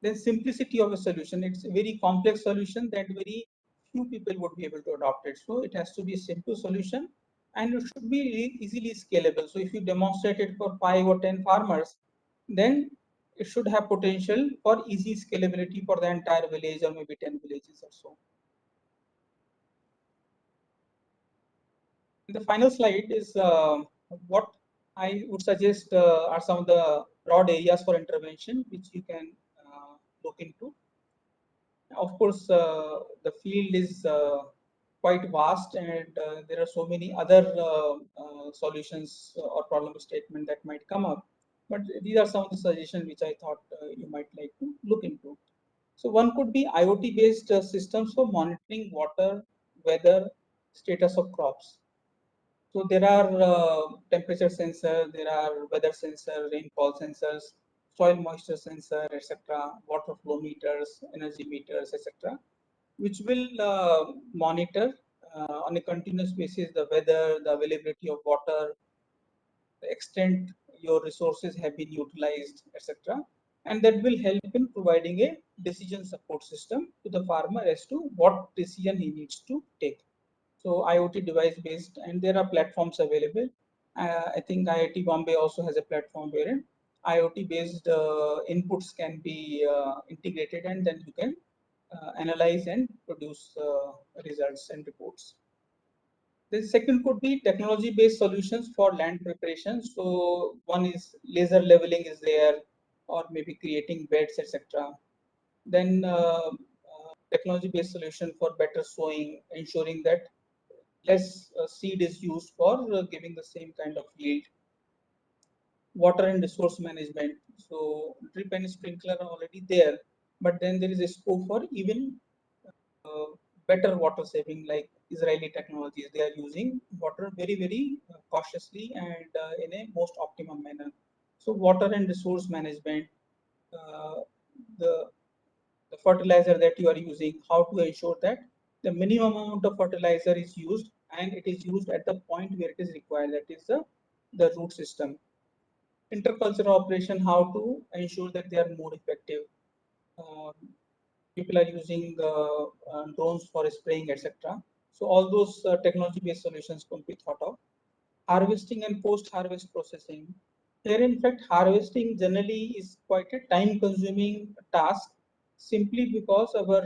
Speaker 3: Then simplicity of a solution. It's a very complex solution that very few people would be able to adopt it. So it has to be a simple solution and it should be easily scalable. So if you demonstrate it for 5 or 10 farmers, then it should have potential for easy scalability for the entire village or maybe 10 villages or so. The final slide is what I would suggest are some of the broad areas for intervention which you can look into. Of course, the field is quite vast and there are so many other solutions or problem statement that might come up. But these are some of the suggestions which I thought you might like to look into. So one could be IoT based systems for monitoring water, weather, status of crops. So there are temperature sensor, there are weather sensor, rainfall sensors, soil moisture sensor, etc., water flow meters, energy meters, etc., which will monitor on a continuous basis the weather, the availability of water, the extent your resources have been utilized, etc. And that will help in providing a decision support system to the farmer as to what decision he needs to take. So IoT device based, and there are platforms available. I think IIT Bombay also has a platform wherein IoT based inputs can be integrated, and then you can analyze and produce results and reports. The second could be technology based solutions for land preparation. So one is laser leveling is there, or maybe creating beds, etc. Then technology based solution for better sowing, ensuring that less seed is used for giving the same kind of yield. Water and resource management. So drip and sprinkler are already there, but then there is a scope for even better water saving, like Israeli technologies. They are using water very cautiously and in a most optimum manner. So water and resource management, uh, the fertilizer that you are using, how to ensure that the minimum amount of fertilizer is used and it is used at the point where it is required, that is the root system. Intercultural operation, how to ensure that they are more effective. Um, People are using drones for spraying, etc. So all those technology-based solutions could be thought of. Harvesting and post-harvest processing. Here, in fact, harvesting generally is quite a time-consuming task, simply because our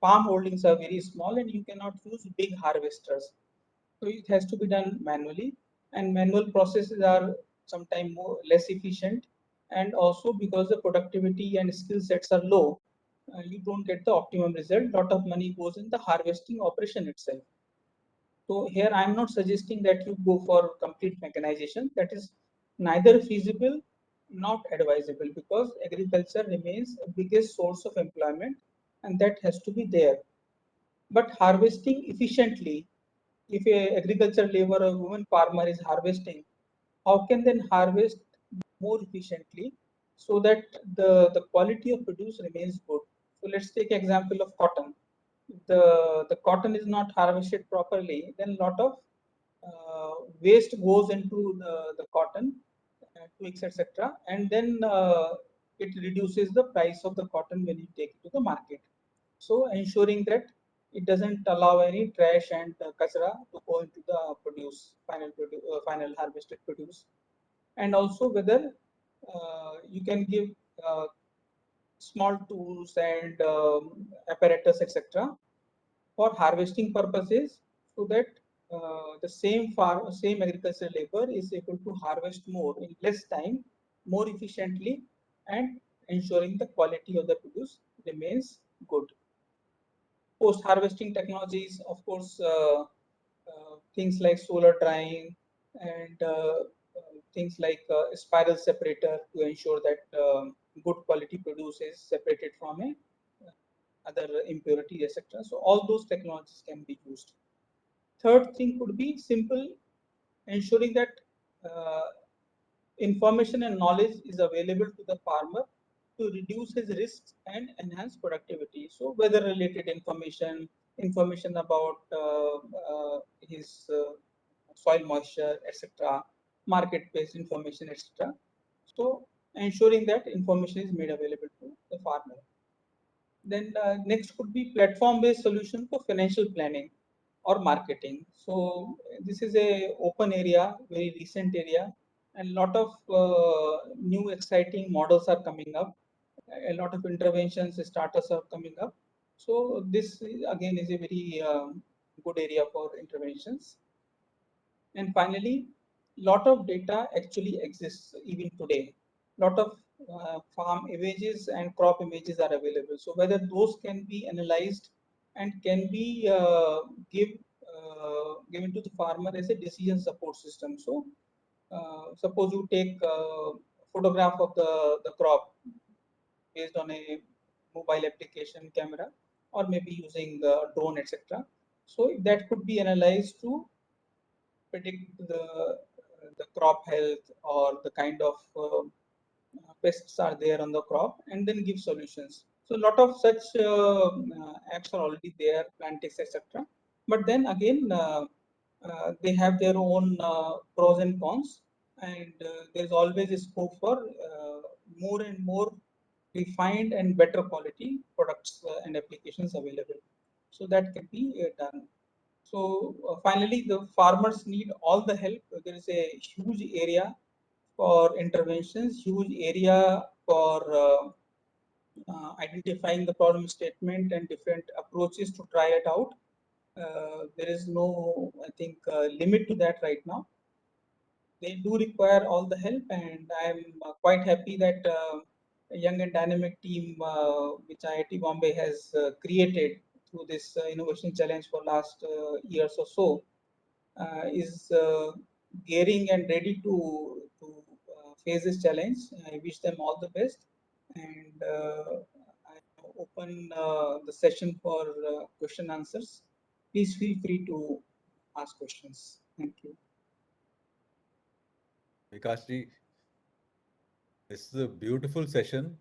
Speaker 3: farm holdings are very small and you cannot use big harvesters. So it has to be done manually, and manual processes are sometimes less efficient, and also because the productivity and skill sets are low, you don't get the optimum result. Lot of money goes in the harvesting operation itself. So here I am not suggesting that you go for complete mechanization. That is neither feasible not advisable, because agriculture remains the biggest source of employment and that has to be there. But harvesting efficiently, if a agriculture labor or woman farmer is harvesting, how can then harvest more efficiently so that the quality of produce remains good? So let's take example of cotton. If the cotton is not harvested properly, then a lot of waste goes into the cotton, twigs, etc. And then it reduces the price of the cotton when you take it to the market. So ensuring that it doesn't allow any trash and kachra to go into the final harvested produce. And also whether you can give uh, small tools and apparatus, etc., for harvesting purposes, so that same agricultural labor is able to harvest more in less time, more efficiently, and ensuring the quality of the produce remains good. Post harvesting technologies, of course, things like solar drying and things like spiral separator to ensure that good quality produce is separated from a other impurity, etc. So all those technologies can be used. Third thing could be simple, ensuring that uh, information and knowledge is available to the farmer to reduce his risks and enhance productivity. So weather related information, information about his soil moisture, etc., market based information, etc. So ensuring that information is made available to the farmer. Then next could be platform-based solution for financial planning or marketing. So this is a open area, very recent area, and a lot of new exciting models are coming up. A lot of interventions, startups are coming up. So again is a very good area for interventions. And finally, lot of data actually exists even today. Lot of farm images and crop images are available. So whether those can be analyzed and can be given to the farmer as a decision support system. So suppose you take photograph of the crop based on a mobile application camera, or maybe using drone, etc. So that could be analyzed to predict the crop health or the kind of pests are there on the crop, and then give solutions. So a lot of such apps are already there, Plantix, etc. But then again, they have their own pros and cons, and there is always a scope for more and more refined and better quality products and applications available. So that can be done. So finally, the farmers need all the help. There is a huge area for interventions, huge area for identifying the problem statement and different approaches to try it out. There is no, I think, limit to that right now. They do require all the help, and I'm quite happy that a young and dynamic team which IIT Bombay has created through this innovation challenge for last years or so is gearing and ready to face this challenge. I wish them all the best, and I open the session for question answers. Please feel free to ask questions. Thank you.
Speaker 2: Vikashji, this is a beautiful session.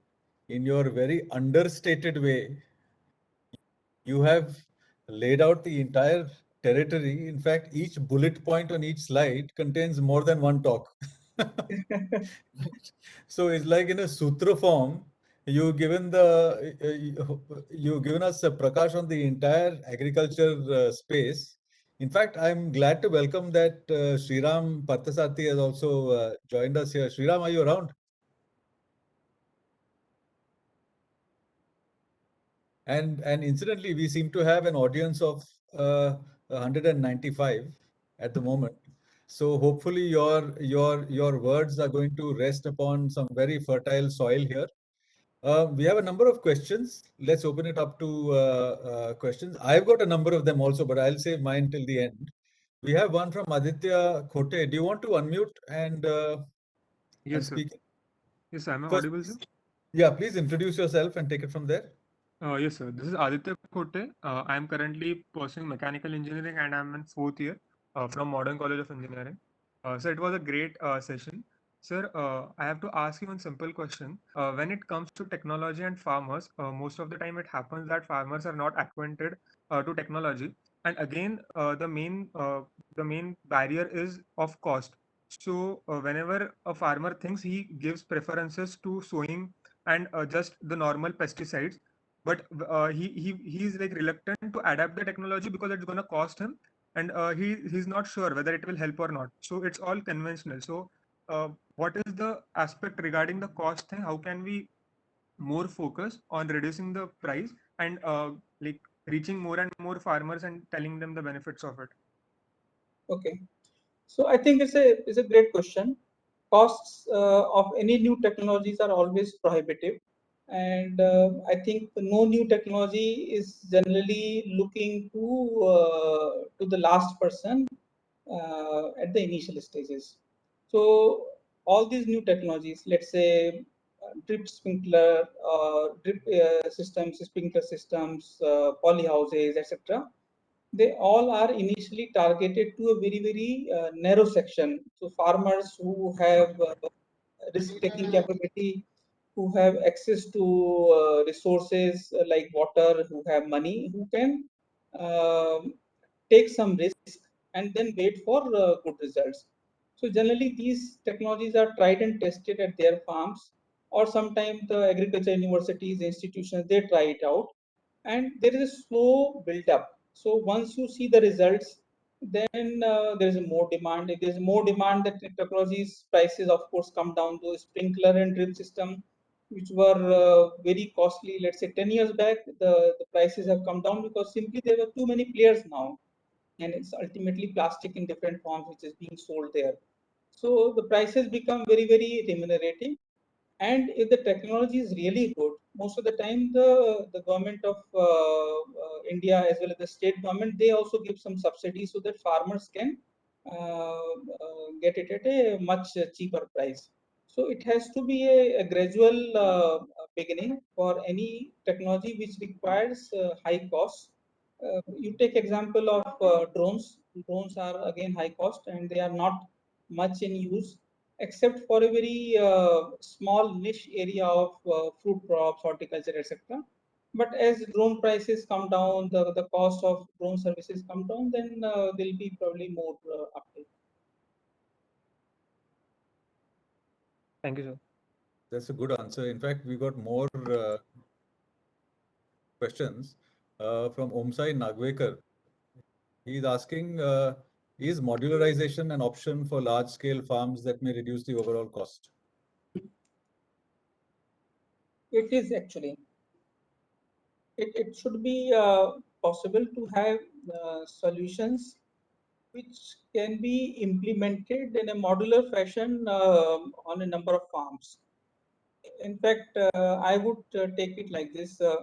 Speaker 2: In your very understated way, you have laid out the entire territory. In fact, each bullet point on each slide contains more than one talk. So it's like in a sutra form, you've given you've given us Prakash on the entire agriculture space. In fact, I'm glad to welcome that Sriram Parthasati has also joined us here. Sriram, are you around? And incidentally, we seem to have an audience of 195 at the moment. So hopefully your words are going to rest upon some very fertile soil here. We have a number of questions. Let's open it up to questions. I've got a number of them also, but I'll save mine till the end. We have one from Aditya Khote. Do you want to unmute and
Speaker 4: Yes, sir.
Speaker 2: speak?
Speaker 4: Yes, am I
Speaker 2: First,
Speaker 4: audible, sir?
Speaker 2: yeah, please introduce yourself and take it from there.
Speaker 4: Yes, sir. This is Aditya Khote. I am currently pursuing mechanical engineering and I'm in fourth year from Modern College of Engineering. So it was a great session. Sir, I have to ask you one simple question. When it comes to technology and farmers, most of the time it happens that farmers are not acquainted to technology. And again, the main barrier is of cost. So whenever a farmer thinks, he gives preferences to sowing and just the normal pesticides, but he's like reluctant to adapt the technology because it's going to cost him, and he's not sure whether it will help or not, so it's all conventional. So what is the aspect regarding the cost thing? How can we more focus on reducing the price and like reaching more and more farmers and telling them the benefits of it?
Speaker 3: Okay. So I think it's a great question. Costs of any new technologies are always prohibitive, and I think no new technology is generally looking to the last person at the initial stages. So all these new technologies, let's say drip sprinkler, drip systems, sprinkler systems, poly houses, etc., they all are initially targeted to a very narrow section. So farmers who have risk-taking capability, who have access to resources like water, who have money, who can um take some risk and then wait for good results. So generally, these technologies are tried and tested at their farms, or sometimes the agriculture universities, institutions, they try it out, and there is a slow build up. So once you see the results, then there is a more demand. If there is more demand, the technologies prices of course come down. To sprinkler and drip system, which were very costly, let's say 10 years back, the prices have come down because simply there were too many players now, and it's ultimately plastic in different forms which is being sold there. So the prices become very remunerating. And if the technology is really good, most of the time the government of India as well as the state government, they also give some subsidies so that farmers can get it at a much cheaper price. So it has to be a gradual beginning for any technology which requires high cost. You take example of drones. Drones are again high cost and they are not much in use except for a very small niche area of fruit crops, horticulture, etc. But as drone prices come down, the cost of drone services come down, then there'll be probably more uptake.
Speaker 4: Thank you, sir.
Speaker 2: That's a good answer. In fact, we got more questions from Omsai Nagwekar. He's asking, is modularization an option for large-scale farms that may reduce the overall cost?
Speaker 3: It is actually. It should be possible to have solutions which can be implemented in a modular fashion on a number of farms. In fact, I would take it like this. Uh,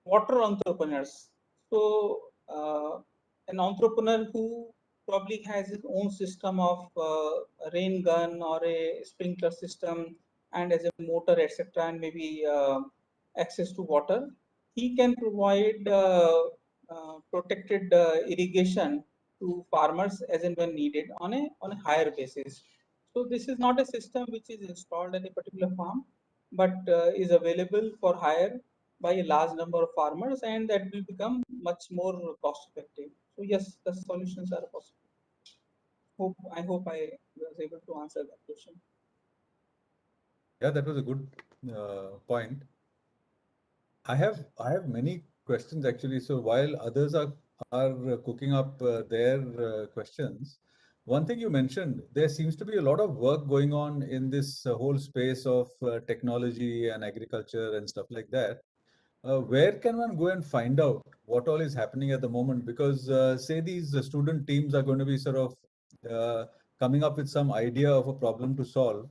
Speaker 3: Water entrepreneurs. So, an entrepreneur who probably has his own system of a rain gun or a sprinkler system and as a motor, etc., and maybe access to water, he can provide protected irrigation to farmers as and when needed on a higher basis. So this is not a system which is installed at a particular farm, but is available for hire by a large number of farmers, and that will become much more cost effective. So yes, the solutions are possible. I hope I was able to answer that question.
Speaker 2: Yeah, that was a good point. I have many questions actually. So while others are cooking up their questions, one thing you mentioned, there seems to be a lot of work going on in this whole space of technology and agriculture and stuff like that. Where can one go and find out what all is happening at the moment? Because say these student teams are going to be sort of uh, coming up with some idea of a problem to solve.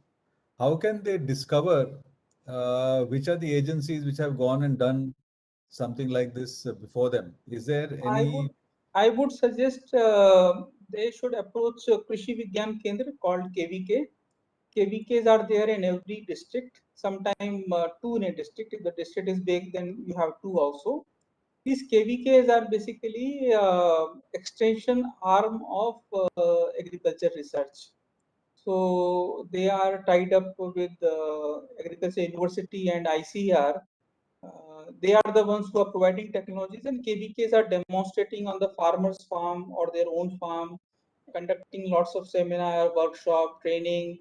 Speaker 2: How can they discover which are the agencies which have gone and done something like this before them? Is there
Speaker 3: I would
Speaker 2: any?
Speaker 3: I would suggest they should approach Krishi Vigyan Kendra called KVK. KVKs are there in every district, sometime two in a district. If the district is big, then you have two also. These KVKs are basically extension arm of agriculture research. So they are tied up with Agriculture University and ICR. They are the ones who are providing technologies, and KVKs are demonstrating on the farmer's farm or their own farm, conducting lots of seminar, workshop, training,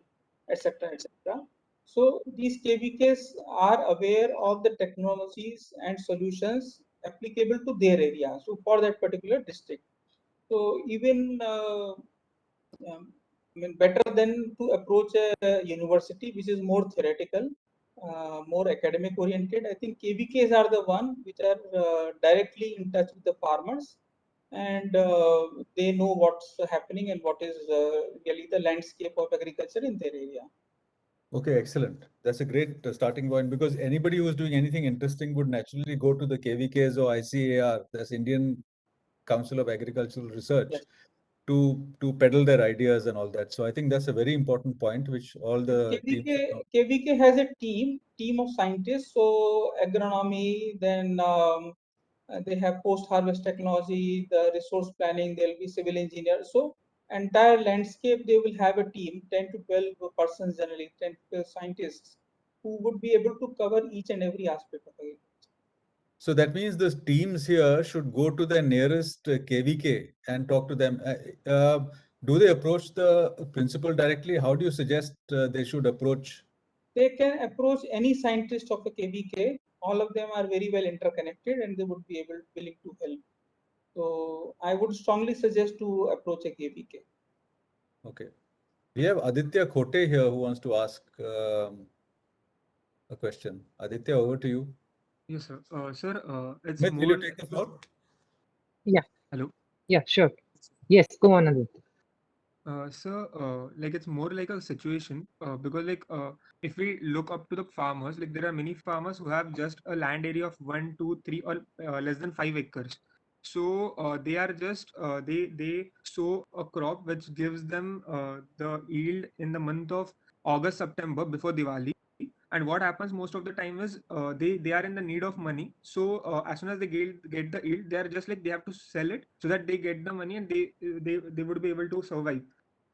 Speaker 3: etc., etc. So these KVKs are aware of the technologies and solutions applicable to their area. So for that particular district. So even I mean, better than to approach a university which is more theoretical, more academic oriented. I think KVKs are the one which are directly in touch with the farmers, and they know what's happening and what is really the landscape of agriculture in their area.
Speaker 2: Okay, excellent. That's a great starting point because anybody who is doing anything interesting would naturally go to the KVKs or ICAR, that's Indian Council of Agricultural Research,
Speaker 3: Yes.
Speaker 2: to peddle their ideas and all that. So I think that's a very important point which all the teams should know.
Speaker 3: KVK has a team of scientists. So agronomy, then they have post-harvest technology, the resource planning, there will be civil engineers. So entire landscape, they will have a team, 10 to 12 persons generally, 10 to 12 scientists who would be able to cover each and every aspect of it.
Speaker 2: So that means the teams here should go to the nearest KVK and talk to them. Do they approach the principal directly? How do you suggest they should approach?
Speaker 3: They can approach any scientist of a KVK. All of them are very well interconnected and they would be willing to help. So I would strongly suggest to approach a KVK.
Speaker 2: Okay. We have Aditya Khote here who wants to ask a question. Aditya, over to you.
Speaker 4: Yes, sir. Sir, it's
Speaker 2: Smith, will you
Speaker 4: more.
Speaker 2: take the floor?
Speaker 1: Yeah,
Speaker 4: Hello.
Speaker 1: yeah, sure. Yes, go on, Aditya.
Speaker 4: So, like it's more like a situation because if we look up to the farmers, like there are many farmers who have just a land area of 1, 2, 3 or less than 5 acres. So they are just they sow a crop which gives them the yield in the month of August, September before Diwali. And what happens most of the time is they are in the need of money. So as soon as they get the yield, they are just like they have to sell it so that they get the money and they would be able to survive.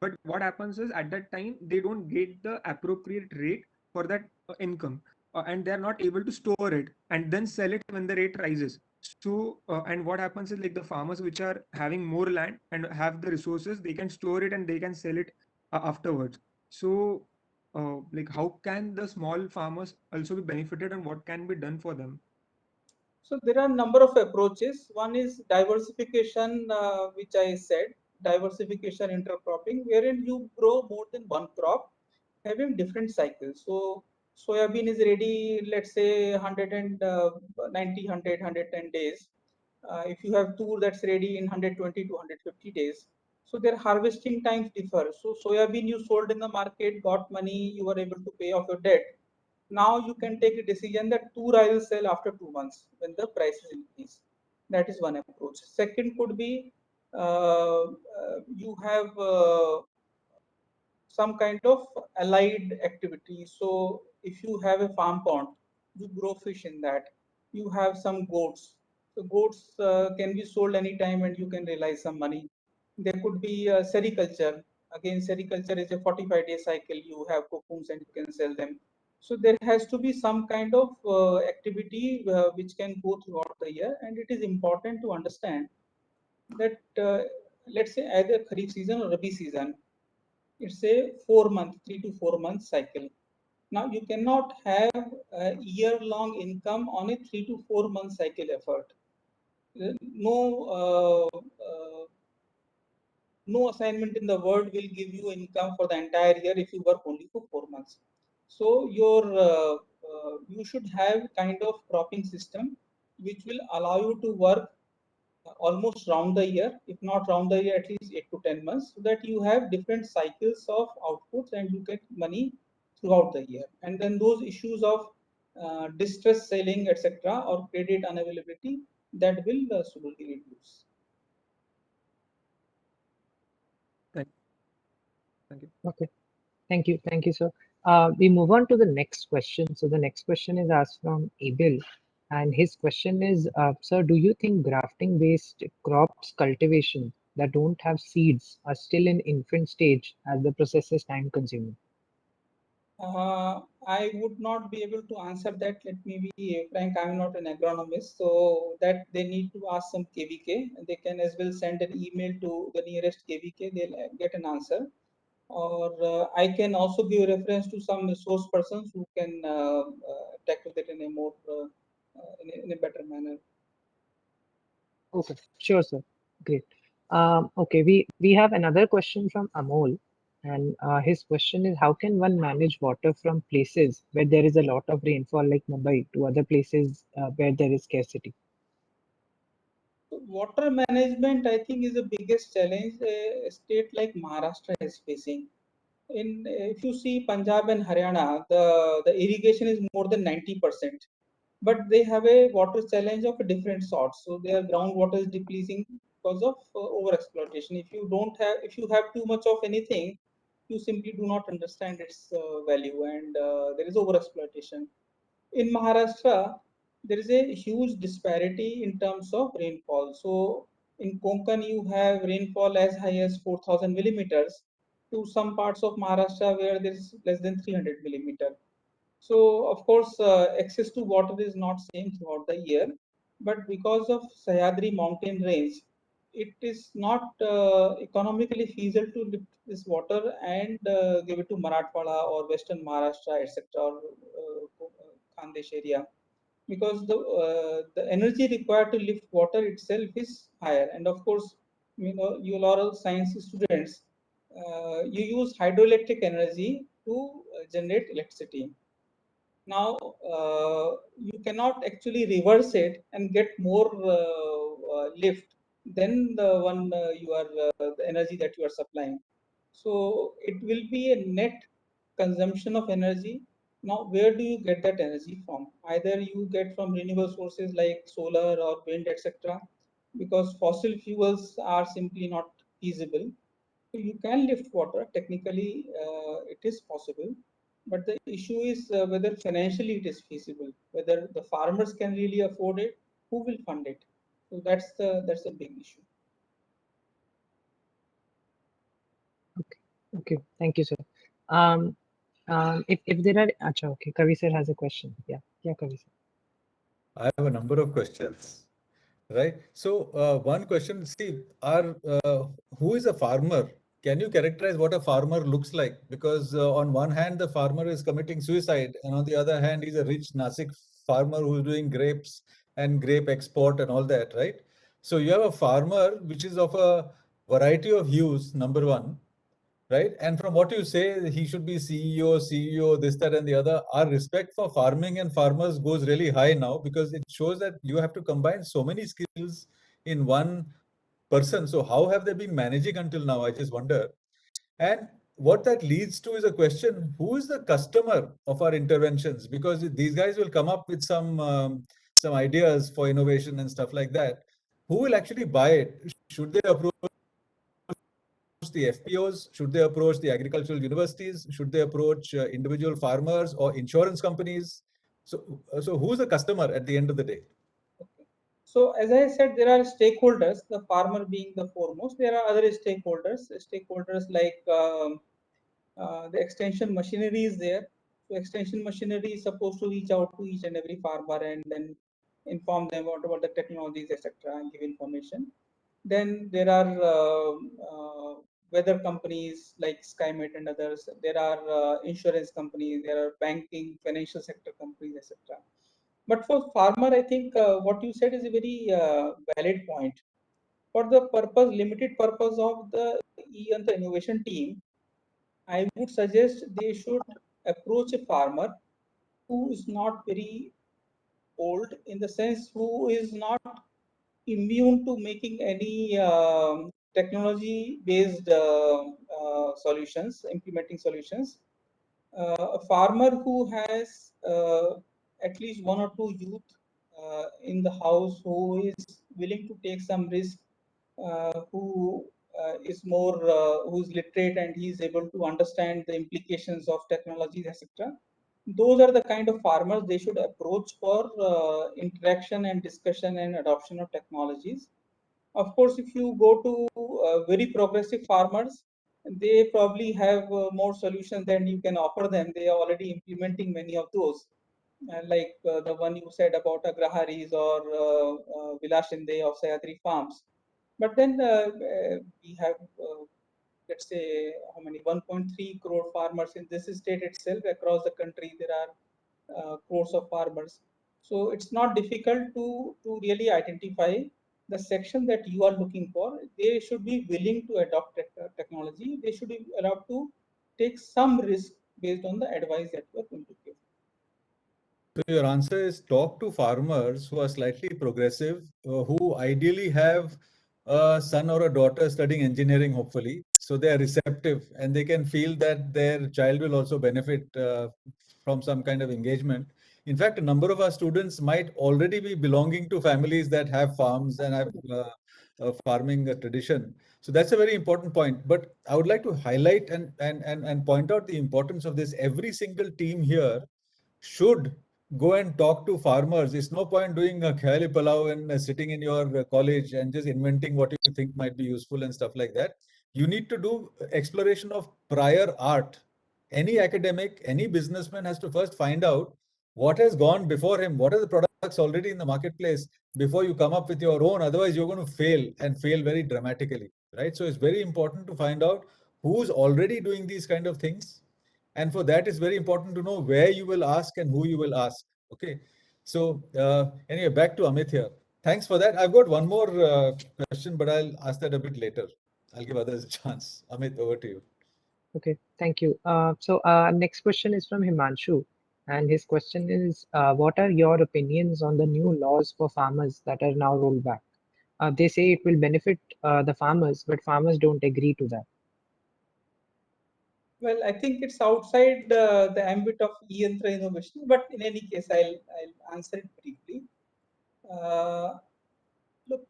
Speaker 4: But what happens is at that time they don't get the appropriate rate for that income, and they are not able to store it and then sell it when the rate rises. So and what happens is like the farmers which are having more land and have the resources, they can store it and they can sell it afterwards. So like how can the small farmers also be benefited and what can be done for them?
Speaker 3: So there are a number of approaches. One is diversification, which I said, diversification intercropping, wherein you grow more than one crop, having different cycles. So soybean is ready, let's say 190, 100, 110 days. If you have tur that's ready in 120 to 150 days. So their harvesting times differ. So soybean you sold in the market, got money, you were able to pay off your debt. Now you can take a decision that tur I will sell after 2 months when the prices increase. That is one approach. Second could be you have some kind of allied activity. So if you have a farm pond, you grow fish in that. You have some goats. So goats can be sold anytime and you can realize some money. There could be sericulture. Again, sericulture is a 45-day cycle. You have cocoons and you can sell them. So there has to be some kind of activity which can go throughout the year, and it is important to understand that let's say either Kharif season or Rabi season, it's a 4 month, 3 to 4 month cycle. Now you cannot have a year-long income on a 3 to 4 month cycle effort. No assignment in the world will give you income for the entire year if you work only for 4 months. So you should have kind of cropping system which will allow you to work almost round the year, if not round the year, at least 8 to 10 months, so that you have different cycles of outputs and you get money throughout the year. And then those issues of distress selling, etc., or credit unavailability, that will slowly reduce.
Speaker 4: Thank you.
Speaker 1: Okay. Thank you. Thank you, sir. We move on to the next question. So the next question is asked from Abel. And his question is, sir, do you think grafting-based crops cultivation that don't have seeds are still in infant stage as the process is time-consuming?
Speaker 3: I would not be able to answer that. Let me be frank, I'm not an agronomist, so that they need to ask some KVK. They can as well send an email to the nearest KVK, they'll get an answer. Or I can also give reference to some resource persons who can tackle that in a more in a better manner.
Speaker 1: Okay, sure, sir. Great. Okay, we have another question from Amol, and his question is, how can one manage water from places where there is a lot of rainfall, like Mumbai, to other places where there is scarcity?
Speaker 3: So water management, I think, is the biggest challenge a state like Maharashtra is facing. If you see Punjab and Haryana, the irrigation is more than 90%, but they have a water challenge of a different sort. So their groundwater is depleting because of over exploitation. If you have too much of anything, you simply do not understand its value, and there is over exploitation. In Maharashtra, there is a huge disparity in terms of rainfall. So in Konkan, you have rainfall as high as 4,000 millimeters to some parts of Maharashtra where there is less than 300 millimeter. So of course, access to water is not same throughout the year, but because of Sahyadri mountain range, it is not economically feasible to lift this water and give it to Marathwada or Western Maharashtra, etc., or Khandesh area, because the energy required to lift water itself is higher. And of course, you all science students, you use hydroelectric energy to generate electricity. Now you cannot actually reverse it and get more lift than the one you are the energy that you are supplying. So it will be a net consumption of energy. Now, where do you get that energy from? Either you get from renewable sources like solar or wind, etc., because fossil fuels are simply not feasible. So you can lift water. Technically, it is possible, but the issue is whether financially it is feasible, whether the farmers can really afford it, who will fund it. So that's the big issue.
Speaker 1: Okay, thank you, sir. If there are, acha, okay, Kavi sir has a question. Yeah, Kavi sir.
Speaker 2: I have a number of questions, right? So one question, see, who is a farmer? Can you characterize what a farmer looks like? Because on one hand, the farmer is committing suicide, and on the other hand, he's a rich Nasik farmer who's doing grapes and grape export and all that, right? So you have a farmer which is of a variety of hues, number one, right? And from what you say, he should be CEO, this, that, and the other. Our respect for farming and farmers goes really high now because it shows that you have to combine so many skills in one person. So how have they been managing until now? I just wonder. And what that leads to is a question: who is the customer of our interventions? Because these guys will come up with some ideas for innovation and stuff like that. Who will actually buy it? Should they approach the FPOs? Should they approach the agricultural universities? Should they approach individual farmers or insurance companies? So who's the customer at the end of the day?
Speaker 3: Okay. So as I said, there are stakeholders, the farmer being the foremost. There are other stakeholders like the extension machinery is there. So extension machinery is supposed to reach out to each and every farmer and then inform them about the technologies, etc., and give information. Then there are weather companies like Skymet and others. There are insurance companies, there are banking, financial sector companies, etc. But for farmer, I think what you said is a very valid point. For the purpose, limited purpose of the e-Yantra innovation team, I would suggest they should approach a farmer who is not very old, in the sense who is not immune to making any technology based solutions, implementing solutions. A farmer who has at least one or two youth in the house who is willing to take some risk, who is more who is literate and he is able to understand the implications of technologies, etc. Those are the kind of farmers they should approach for interaction and discussion and adoption of technologies. Of course, if you go to very progressive farmers, they probably have more solutions than you can offer them. They are already implementing many of those, like the one you said about Agraharis or Vilashinde of Sayadri Farms. But then we have, let's say, how many 1.3 crore farmers in this state itself. Across the country, there are crores of farmers. So it's not difficult to really identify the section that you are looking for. They should be willing to adopt technology. They should be allowed to take some risk based on the advice that you are going to give.
Speaker 2: So your answer is talk to farmers who are slightly progressive, who ideally have a son or a daughter studying engineering, hopefully. So they are receptive and they can feel that their child will also benefit from some kind of engagement. In fact, a number of our students might already be belonging to families that have farms and have a farming tradition. So that's a very important point. But I would like to highlight and point out the importance of this. Every single team here should go and talk to farmers. It's no point doing a khayali pulao and sitting in your college and just inventing what you think might be useful and stuff like that. You need to do exploration of prior art. Any academic, any businessman has to first find out what has gone before him, what are the products already in the marketplace before you come up with your own. Otherwise, you're going to fail and fail very dramatically, right? So it's very important to find out who's already doing these kind of things. And for that, it's very important to know where you will ask and who you will ask. Okay. So anyway, back to Amit here. Thanks for that. I've got one more question, but I'll ask that a bit later. I'll give others a chance. Amit, over to you.
Speaker 1: Okay, thank you. Next question is from Himanshu, and his question is, what are your opinions on the new laws for farmers that are now rolled back? They say it will benefit the farmers, but farmers don't agree to that.
Speaker 3: Well, I think it's outside the ambit of e-Yantra innovation, but in any case, I'll answer it briefly. Look,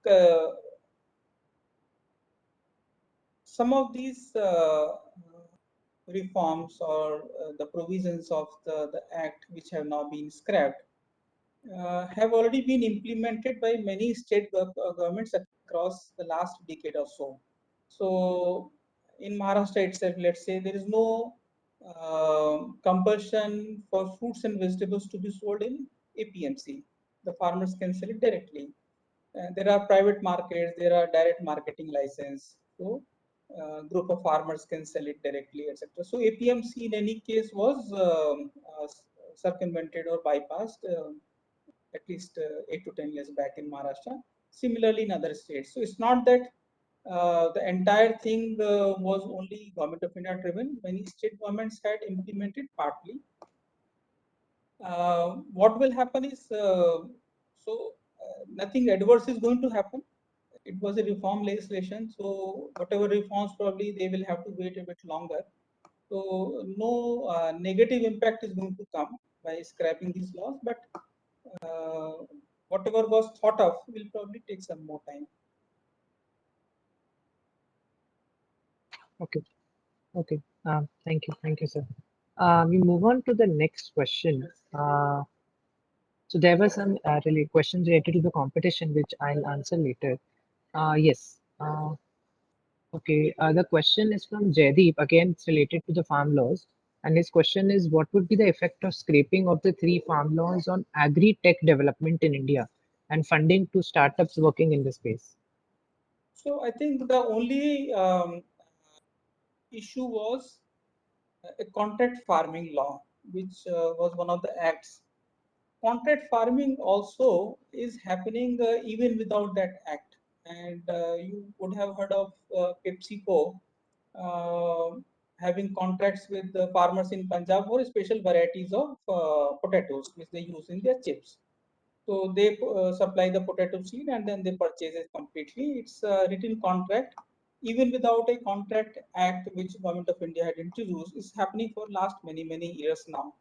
Speaker 3: some of these reforms or the provisions of the act which have now been scrapped have already been implemented by many state governments across the last decade or so. So in Maharashtra itself, let's say there is no compulsion for fruits and vegetables to be sold in APMC. The farmers can sell it directly. There are private markets, there are direct marketing license. So group of farmers can sell it directly, etc. So APMC in any case was circumvented or bypassed at least 8 to 10 years back in Maharashtra. Similarly in other states. So it's not that the entire thing was only Government of India driven. Many state governments had implemented partly. What will happen is, nothing adverse is going to happen. It was a reform legislation, so whatever reforms probably they will have to wait a bit longer. So no negative impact is going to come by scrapping these laws, but whatever was thought of will probably take some more time.
Speaker 1: Okay, okay. Thank you, sir. We move on to the next question. So there were some questions related to the competition, which I'll answer later. Yes. Okay. The question is from Jaideep. Again, it's related to the farm laws. And his question is, what would be the effect of scraping of the three farm laws on agri-tech development in India and funding to startups working in the space?
Speaker 3: So I think the only issue was a contract farming law, which was one of the acts. Contract farming also is happening even without that act. And you would have heard of PepsiCo having contracts with the farmers in Punjab for special varieties of potatoes which they use in their chips. So they supply the potato seed and then they purchase it completely. It's a written contract. Even without a contract act which government of India had introduced, is happening for last many years now.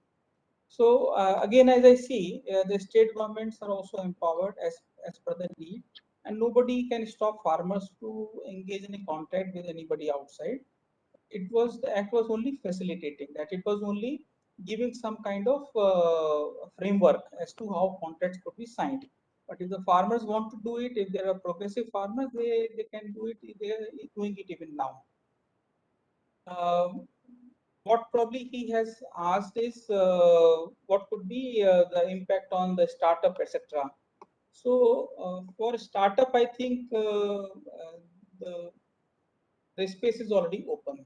Speaker 3: So again, as I see, the state governments are also empowered as per the need, and nobody can stop farmers to engage in a contract with anybody outside. The act was only facilitating that. It was only giving some kind of framework as to how contracts could be signed. But if the farmers want to do it, if there are progressive farmers, they can do it. They are doing it even now. What probably he has asked is what could be the impact on the startup, etc. So for startup, I think the space is already open.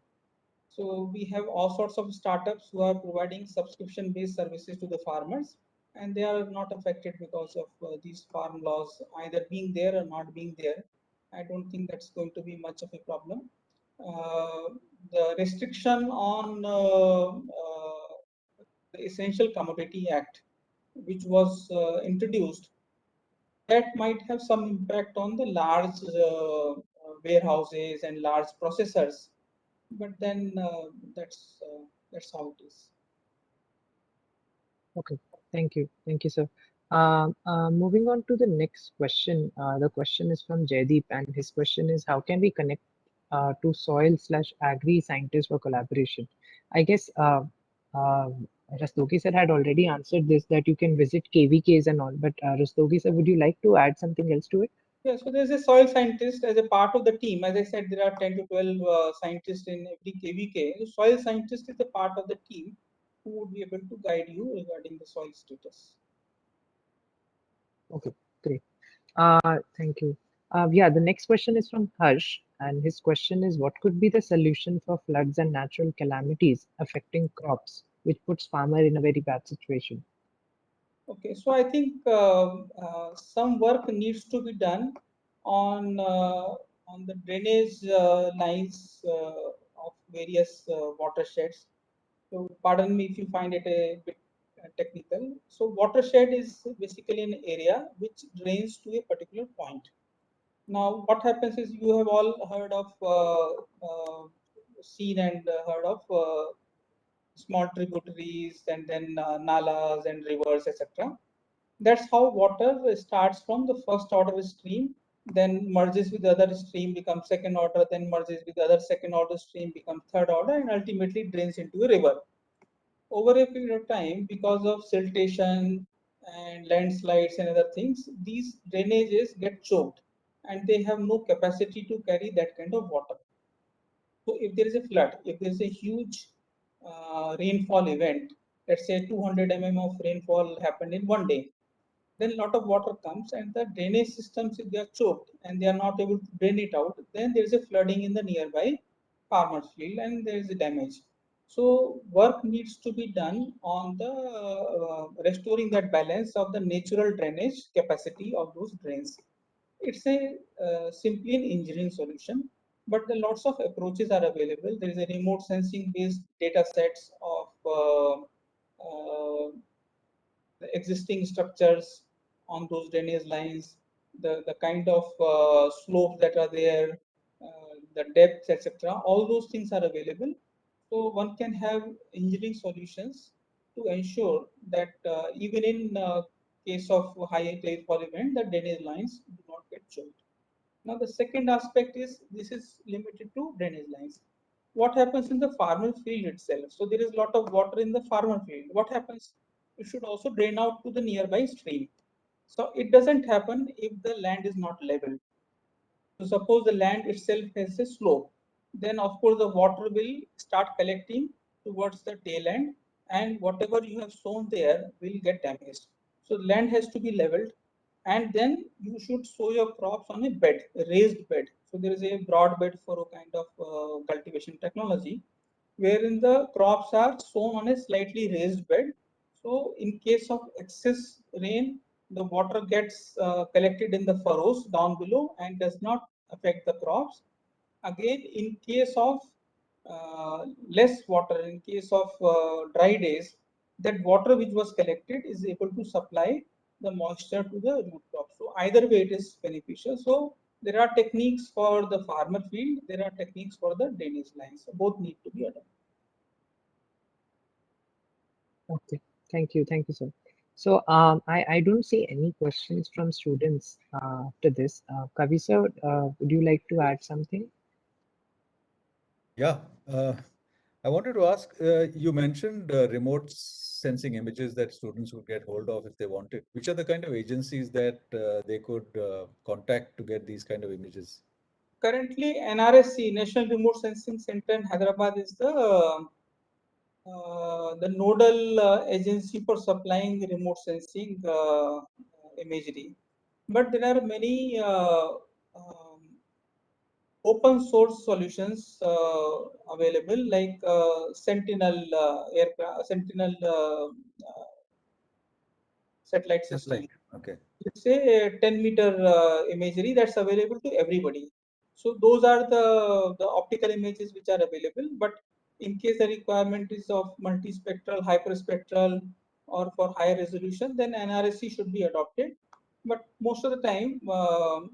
Speaker 3: So we have all sorts of startups who are providing subscription-based services to the farmers, and they are not affected because of these farm laws either being there or not being there. I don't think that's going to be much of a problem. The restriction on the Essential Commodity Act, which was introduced, that might have some impact on the large warehouses and large processors. But then that's how it is.
Speaker 1: Okay, thank you, sir. Moving on to the next question. The question is from Jaydeep, and his question is, how can we connect to soil/agri scientists for collaboration? I guess uh, Rastogi sir had already answered this, that you can visit KVKs and all, but Rastogi sir, would you like to add something else to it?
Speaker 3: Yeah, so there's a soil scientist as a part of the team. As I said, there are 10 to 12 scientists in every KVK. The soil scientist is a part of the team who would be able to guide you regarding the soil status.
Speaker 1: Okay, great. Thank you. Yeah, the next question is from Harsh, and his question is, what could be the solution for floods and natural calamities affecting crops, which puts farmer in a very bad situation?
Speaker 3: Okay, so I think some work needs to be done on the drainage lines of various watersheds. So pardon me if you find it a bit technical. So watershed is basically an area which drains to a particular point. Now, what happens is you have all heard of, seen and heard of small tributaries and then nalas and rivers, etc. That's how water starts from the first order stream, then merges with the other stream, becomes second order, then merges with the other second order stream, becomes third order, and ultimately drains into a river. Over a period of time, because of siltation and landslides and other things, these drainages get choked and they have no capacity to carry that kind of water. So if there is a flood, if there is a huge rainfall event, let's say 200 mm of rainfall happened in one day, then a lot of water comes and the drainage systems, if they are choked and they are not able to drain it out, then there is a flooding in the nearby farmers field and there is a damage. So work needs to be done on the restoring that balance of the natural drainage capacity of those drains. It's a simply an engineering solution, but the lots of approaches are available. There is a remote sensing based data sets of the existing structures on those drainage lines, the kind of slopes that are there, the depths, etc. All those things are available. So one can have engineering solutions to ensure that even in case of high rainfall event, the drainage lines do not get choked. Now the second aspect is this is limited to drainage lines. What happens in the farmer field itself? So there is a lot of water in the farmer field. What happens? It should also drain out to the nearby stream. So it doesn't happen if the land is not level. So suppose the land itself has a slope, then of course the water will start collecting towards the tail end, and whatever you have sown there will get damaged. So the land has to be leveled. and then you should sow your crops on a bed, a raised bed. So there is a broad bed for a kind of cultivation technology, wherein the crops are sown on a slightly raised bed. So in case of excess rain, the water gets collected in the furrows down below and does not affect the crops. Again, in case of less water, in case of dry days, that water which was collected is able to supply the moisture to the root crop. So either way it is beneficial. So there are techniques for the farmer field, there are techniques for the drainage lines. So both need to be adopted.
Speaker 1: Okay, thank you, sir. So I don't see any questions from students to this. Kavi sir, would you like to add something?
Speaker 2: Yeah, I wanted to ask, you mentioned remote sensing images that students would get hold of if they wanted. Which are the kind of agencies that they could contact to get these kind of images?
Speaker 3: Currently, NRSC, National Remote Sensing Center in Hyderabad, is the nodal agency for supplying remote sensing imagery. But there are many um, open source solutions available, like Sentinel aircraft, Sentinel satellite system.
Speaker 2: Satellite. Okay.
Speaker 3: It's a 10-meter imagery that's available to everybody. So those are the optical images which are available. But in case the requirement is of multispectral, hyperspectral, or for higher resolution, then NRSC should be adopted. But most of the time, the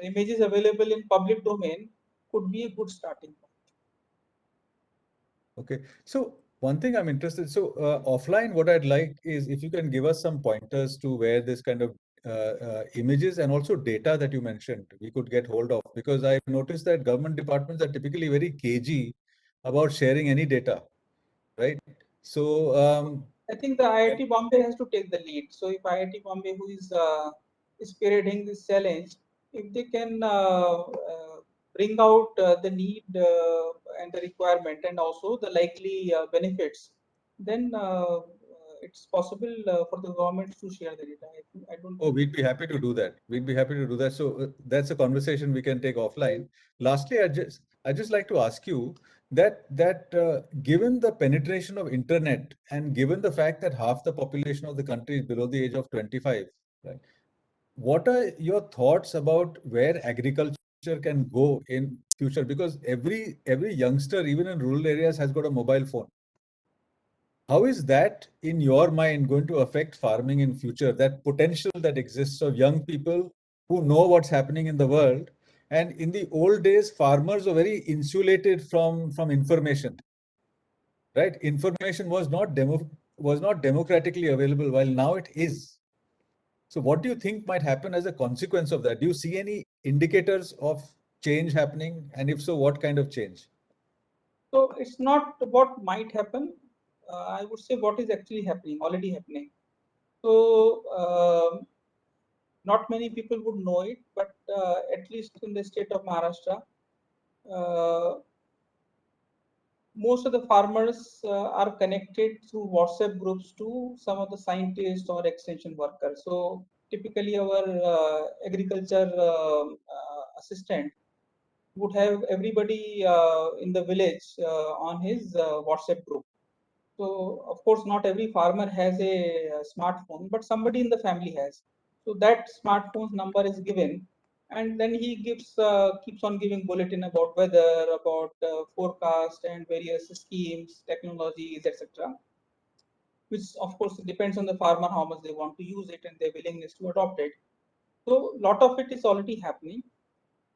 Speaker 3: images available in public domain could be a good starting point.
Speaker 2: Okay. So one thing I'm interested, so offline, what I'd like is if you can give us some pointers to where this kind of images and also data that you mentioned we could get hold of, because I've noticed that government departments are typically very cagey about sharing any data, right? So
Speaker 3: I think the IIT Bombay has to take the lead. So if IIT Bombay, who is spearheading this challenge, if they can bring out the need and the requirement and also the likely benefits, then it's possible for the government to share the data. I don't
Speaker 2: oh,
Speaker 3: think.
Speaker 2: we'd be happy to do that. We'd be happy to do that. So that's a conversation we can take offline. Lastly, I just like to ask you that given the penetration of internet and given the fact that half the population of the country is below the age of 25, right? What are your thoughts about where agriculture can go in future? Because every youngster, even in rural areas, has got a mobile phone. How is that, in your mind, going to affect farming in future? That potential that exists of young people who know what's happening in the world. And in the old days, farmers were very insulated from information, right? Information was not democratically available, while now it is. So what do you think might happen as a consequence of that? Do you see any indicators of change happening? And if so, what kind of change?
Speaker 3: So it's not what might happen. I would say what is actually happening, already happening. So not many people would know it, but at least in the state of Maharashtra, uh, most of the farmers are connected through WhatsApp groups to some of the scientists or extension workers. So typically, our agriculture assistant would have everybody in the village on his WhatsApp group. So of course, not every farmer has a smartphone, but somebody in the family has. So that smartphone's number is given, and then he keeps on giving bulletin about weather, about forecast, and various schemes, technologies, etc. Which of course depends on the farmer how much they want to use it and their willingness to adopt it. So lot of it is already happening.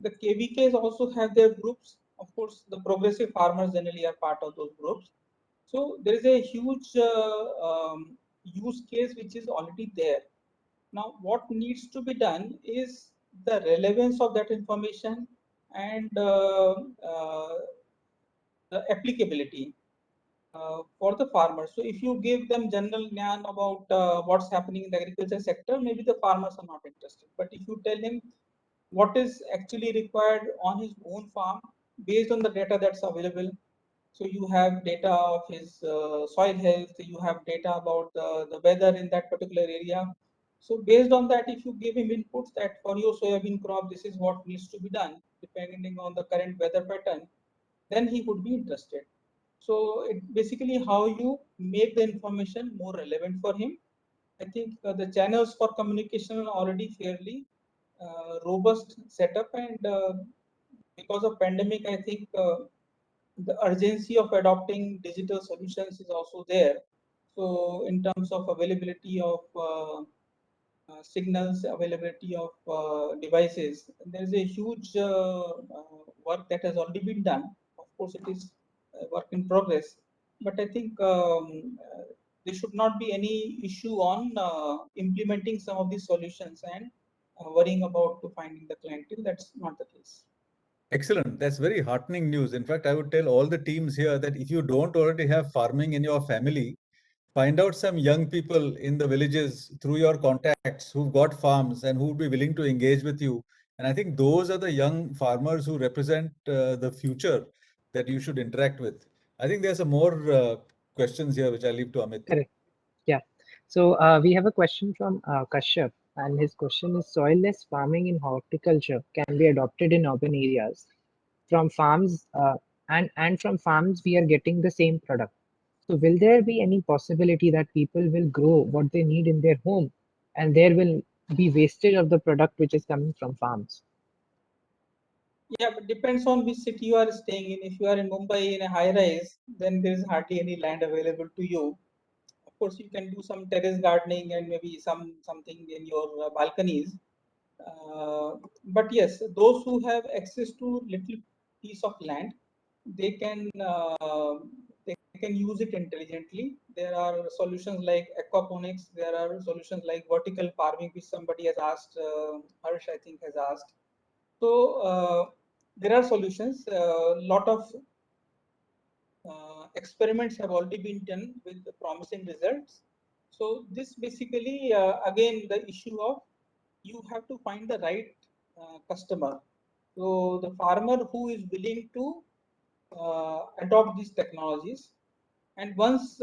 Speaker 3: The KVKs also have their groups. Of course, the progressive farmers generally are part of those groups. So there is a huge use case which is already there. Now, what needs to be done is the relevance of that information and the applicability for the farmers. So if you give them general gnan about what's happening in the agriculture sector, maybe the farmers are not interested. But if you tell him what is actually required on his own farm based on the data that's available, so you have data of his soil health, you have data about the weather in that particular area, So based on that, if you give him inputs that for your soybean crop, this is what needs to be done, depending on the current weather pattern, then he would be interested. So it basically how you make the information more relevant for him. I think the channels for communication are already fairly robust setup, and because of pandemic, I think the urgency of adopting digital solutions is also there. So in terms of availability of signals, availability of devices, there is a huge work that has already been done. Of course, it is a work in progress, but I think there should not be any issue on implementing some of these solutions and worrying about to finding the clientele. That's not the case.
Speaker 2: Excellent. That's very heartening news. In fact, I would tell all the teams here that if you don't already have farming in your family, find out some young people in the villages through your contacts who've got farms and who would be willing to engage with you. And I think those are the young farmers who represent the future that you should interact with. I think there's some more questions here, which I leave to Amit.
Speaker 1: Correct. Yeah. So we have a question from Kashyap, and his question is: soilless farming in horticulture can be adopted in urban areas. From farms, and from farms, we are getting the same product. So will there be any possibility that people will grow what they need in their home, and there will be wastage of the product which is coming from farms?
Speaker 3: Yeah, but depends on which city you are staying in. If you are in Mumbai in a high rise, then there is hardly any land available to you. Of course, you can do some terrace gardening and maybe something in your balconies. But yes, those who have access to little piece of land, they can use it intelligently. There are solutions like aquaponics. There are solutions like vertical farming, which somebody has asked. Harsh, I think, has asked. So there are solutions. A lot of experiments have already been done with promising results. So this basically, again, the issue of you have to find the right customer. So the farmer who is willing to adopt these technologies, and once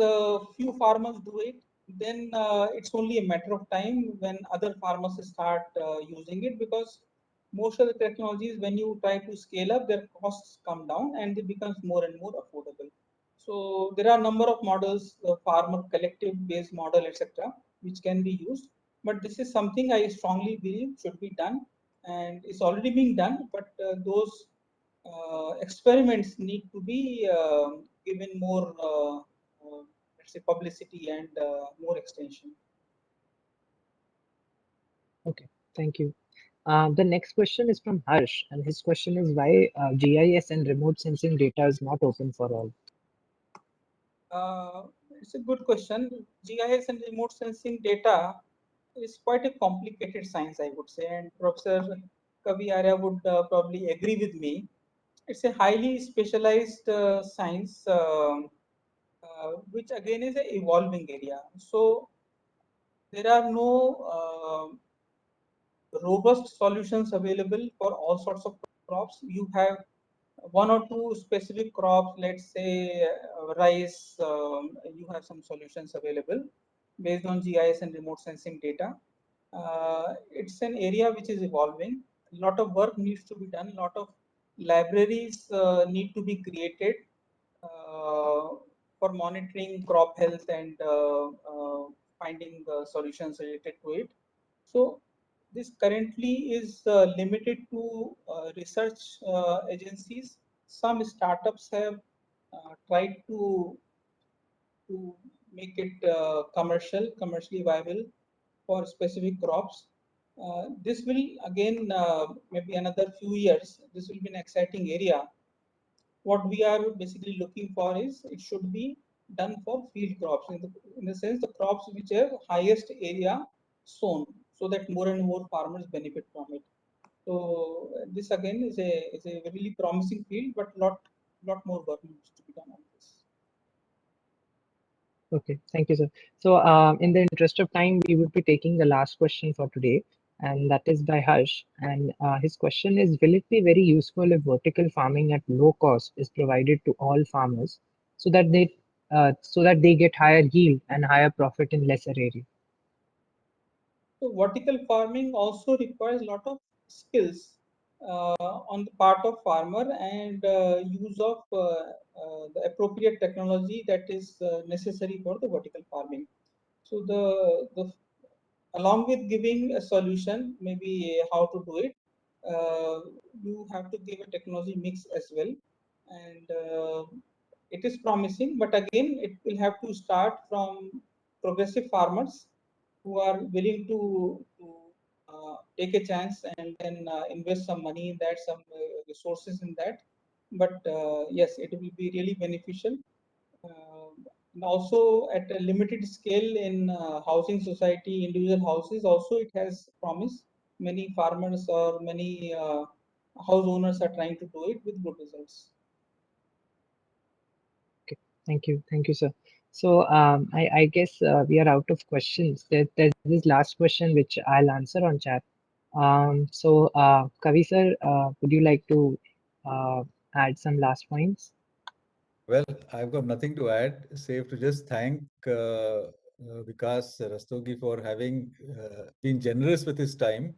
Speaker 3: few farmers do it, then it's only a matter of time when other farmers start using it, because most of the technologies, when you try to scale up, their costs come down and it becomes more and more affordable. So there are a number of models, farmer collective based model, etc., which can be used. But this is something I strongly believe should be done, and it's already being done. But those experiments need to be given more, let's say, publicity and more extension.
Speaker 1: Okay, thank you. The next question is from Harsh, and his question is why GIS and remote sensing data is not open for all.
Speaker 3: It's a good question. GIS and remote sensing data is quite a complicated science, I would say, and Professor Kavi Arya would probably agree with me. It's a highly specialized science, which again is an evolving area. So there are no robust solutions available for all sorts of crops. You have one or two specific crops, let's say rice, you have some solutions available based on GIS and remote sensing data. It's an area which is evolving. A lot of work needs to be done. A lot of libraries need to be created for monitoring crop health and finding solutions related to it. So this currently is limited to research agencies. Some startups have tried to make it commercially viable for specific crops. This will again, maybe another few years, this will be an exciting area. What we are basically looking for is it should be done for field crops, in the sense the crops which have highest area sown, so that more and more farmers benefit from it. So this again is a really promising field, but lot more work needs to be done on this.
Speaker 1: Okay, thank you, sir. So in the interest of time, we would be taking the last question for today, and that is by Harsh. And his question is, will it be very useful if vertical farming at low cost is provided to all farmers so that they get higher yield and higher profit in lesser area?
Speaker 3: So vertical farming also requires a lot of skills on the part of farmer and use of the appropriate technology that is necessary for the vertical farming. So along with giving a solution, maybe how to do it, you have to give a technology mix as well. And it is promising, but again, it will have to start from progressive farmers who are willing to take a chance and then invest some money in that, some resources in that. But yes, it will be really beneficial. And also at a limited scale in housing society, individual houses, also it has promise. Many farmers or many house owners are trying to do it with good results.
Speaker 1: Okay, thank you, sir. So I guess we are out of questions. There's this last question which I'll answer on chat. So Kavi sir, would you like to add some last points?
Speaker 2: Well, I've got nothing to add, save to just thank Vikas Rastogi for having been generous with his time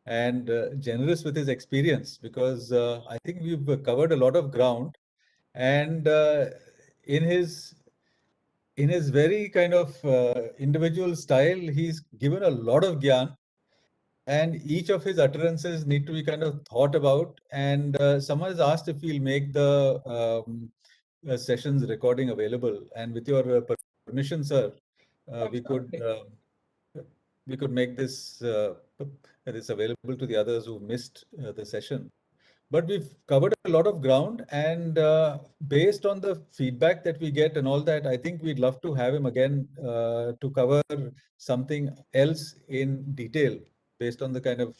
Speaker 2: and generous with his experience, because I think we've covered a lot of ground, and in his very kind of individual style, he's given a lot of gyan, and each of his utterances need to be kind of thought about. And someone has asked if we'll make the sessions recording available, and with your permission, sir, we could make this this available to the others who missed the session. But we've covered a lot of ground, and based on the feedback that we get and all that, I think we'd love to have him again to cover something else in detail based on the kind of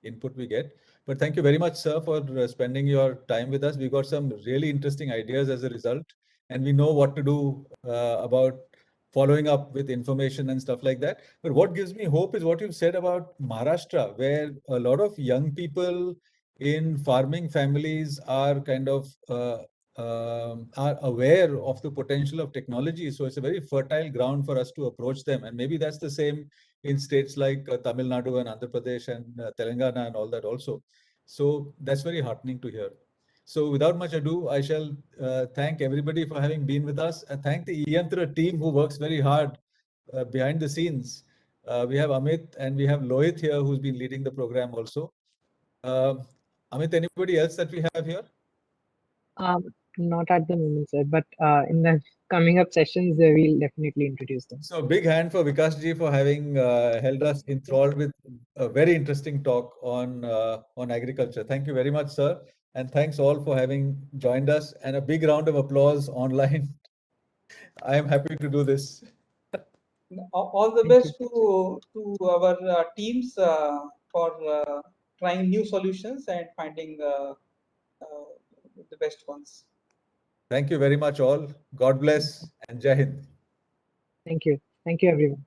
Speaker 2: input we get. But thank you very much, sir, for spending your time with us. We got some really interesting ideas as a result, and we know what to do about following up with information and stuff like that. But what gives me hope is what you've said about Maharashtra, where a lot of young people in farming families are kind of are aware of the potential of technology. So it's a very fertile ground for us to approach them. And maybe that's the same in states like Tamil Nadu and Andhra Pradesh and Telangana and all that also. So that's very heartening to hear. So without much ado, I shall thank everybody for having been with us, and thank the eYantra team who works very hard behind the scenes. We have Amit and we have Lohit here, who's been leading the program also. Amit, anybody else that we have here?
Speaker 1: Not at the moment, sir, but in the coming up sessions, we'll definitely introduce them.
Speaker 2: So big hand for Vikas ji for having held us enthralled with a very interesting talk on agriculture. Thank you very much, sir. And thanks all for having joined us, and a big round of applause online. I am happy to do this.
Speaker 3: All the best to our teams for trying new solutions and finding the best ones.
Speaker 2: Thank you very much all. God bless and Jai Hind.
Speaker 1: Thank you. Thank you, everyone.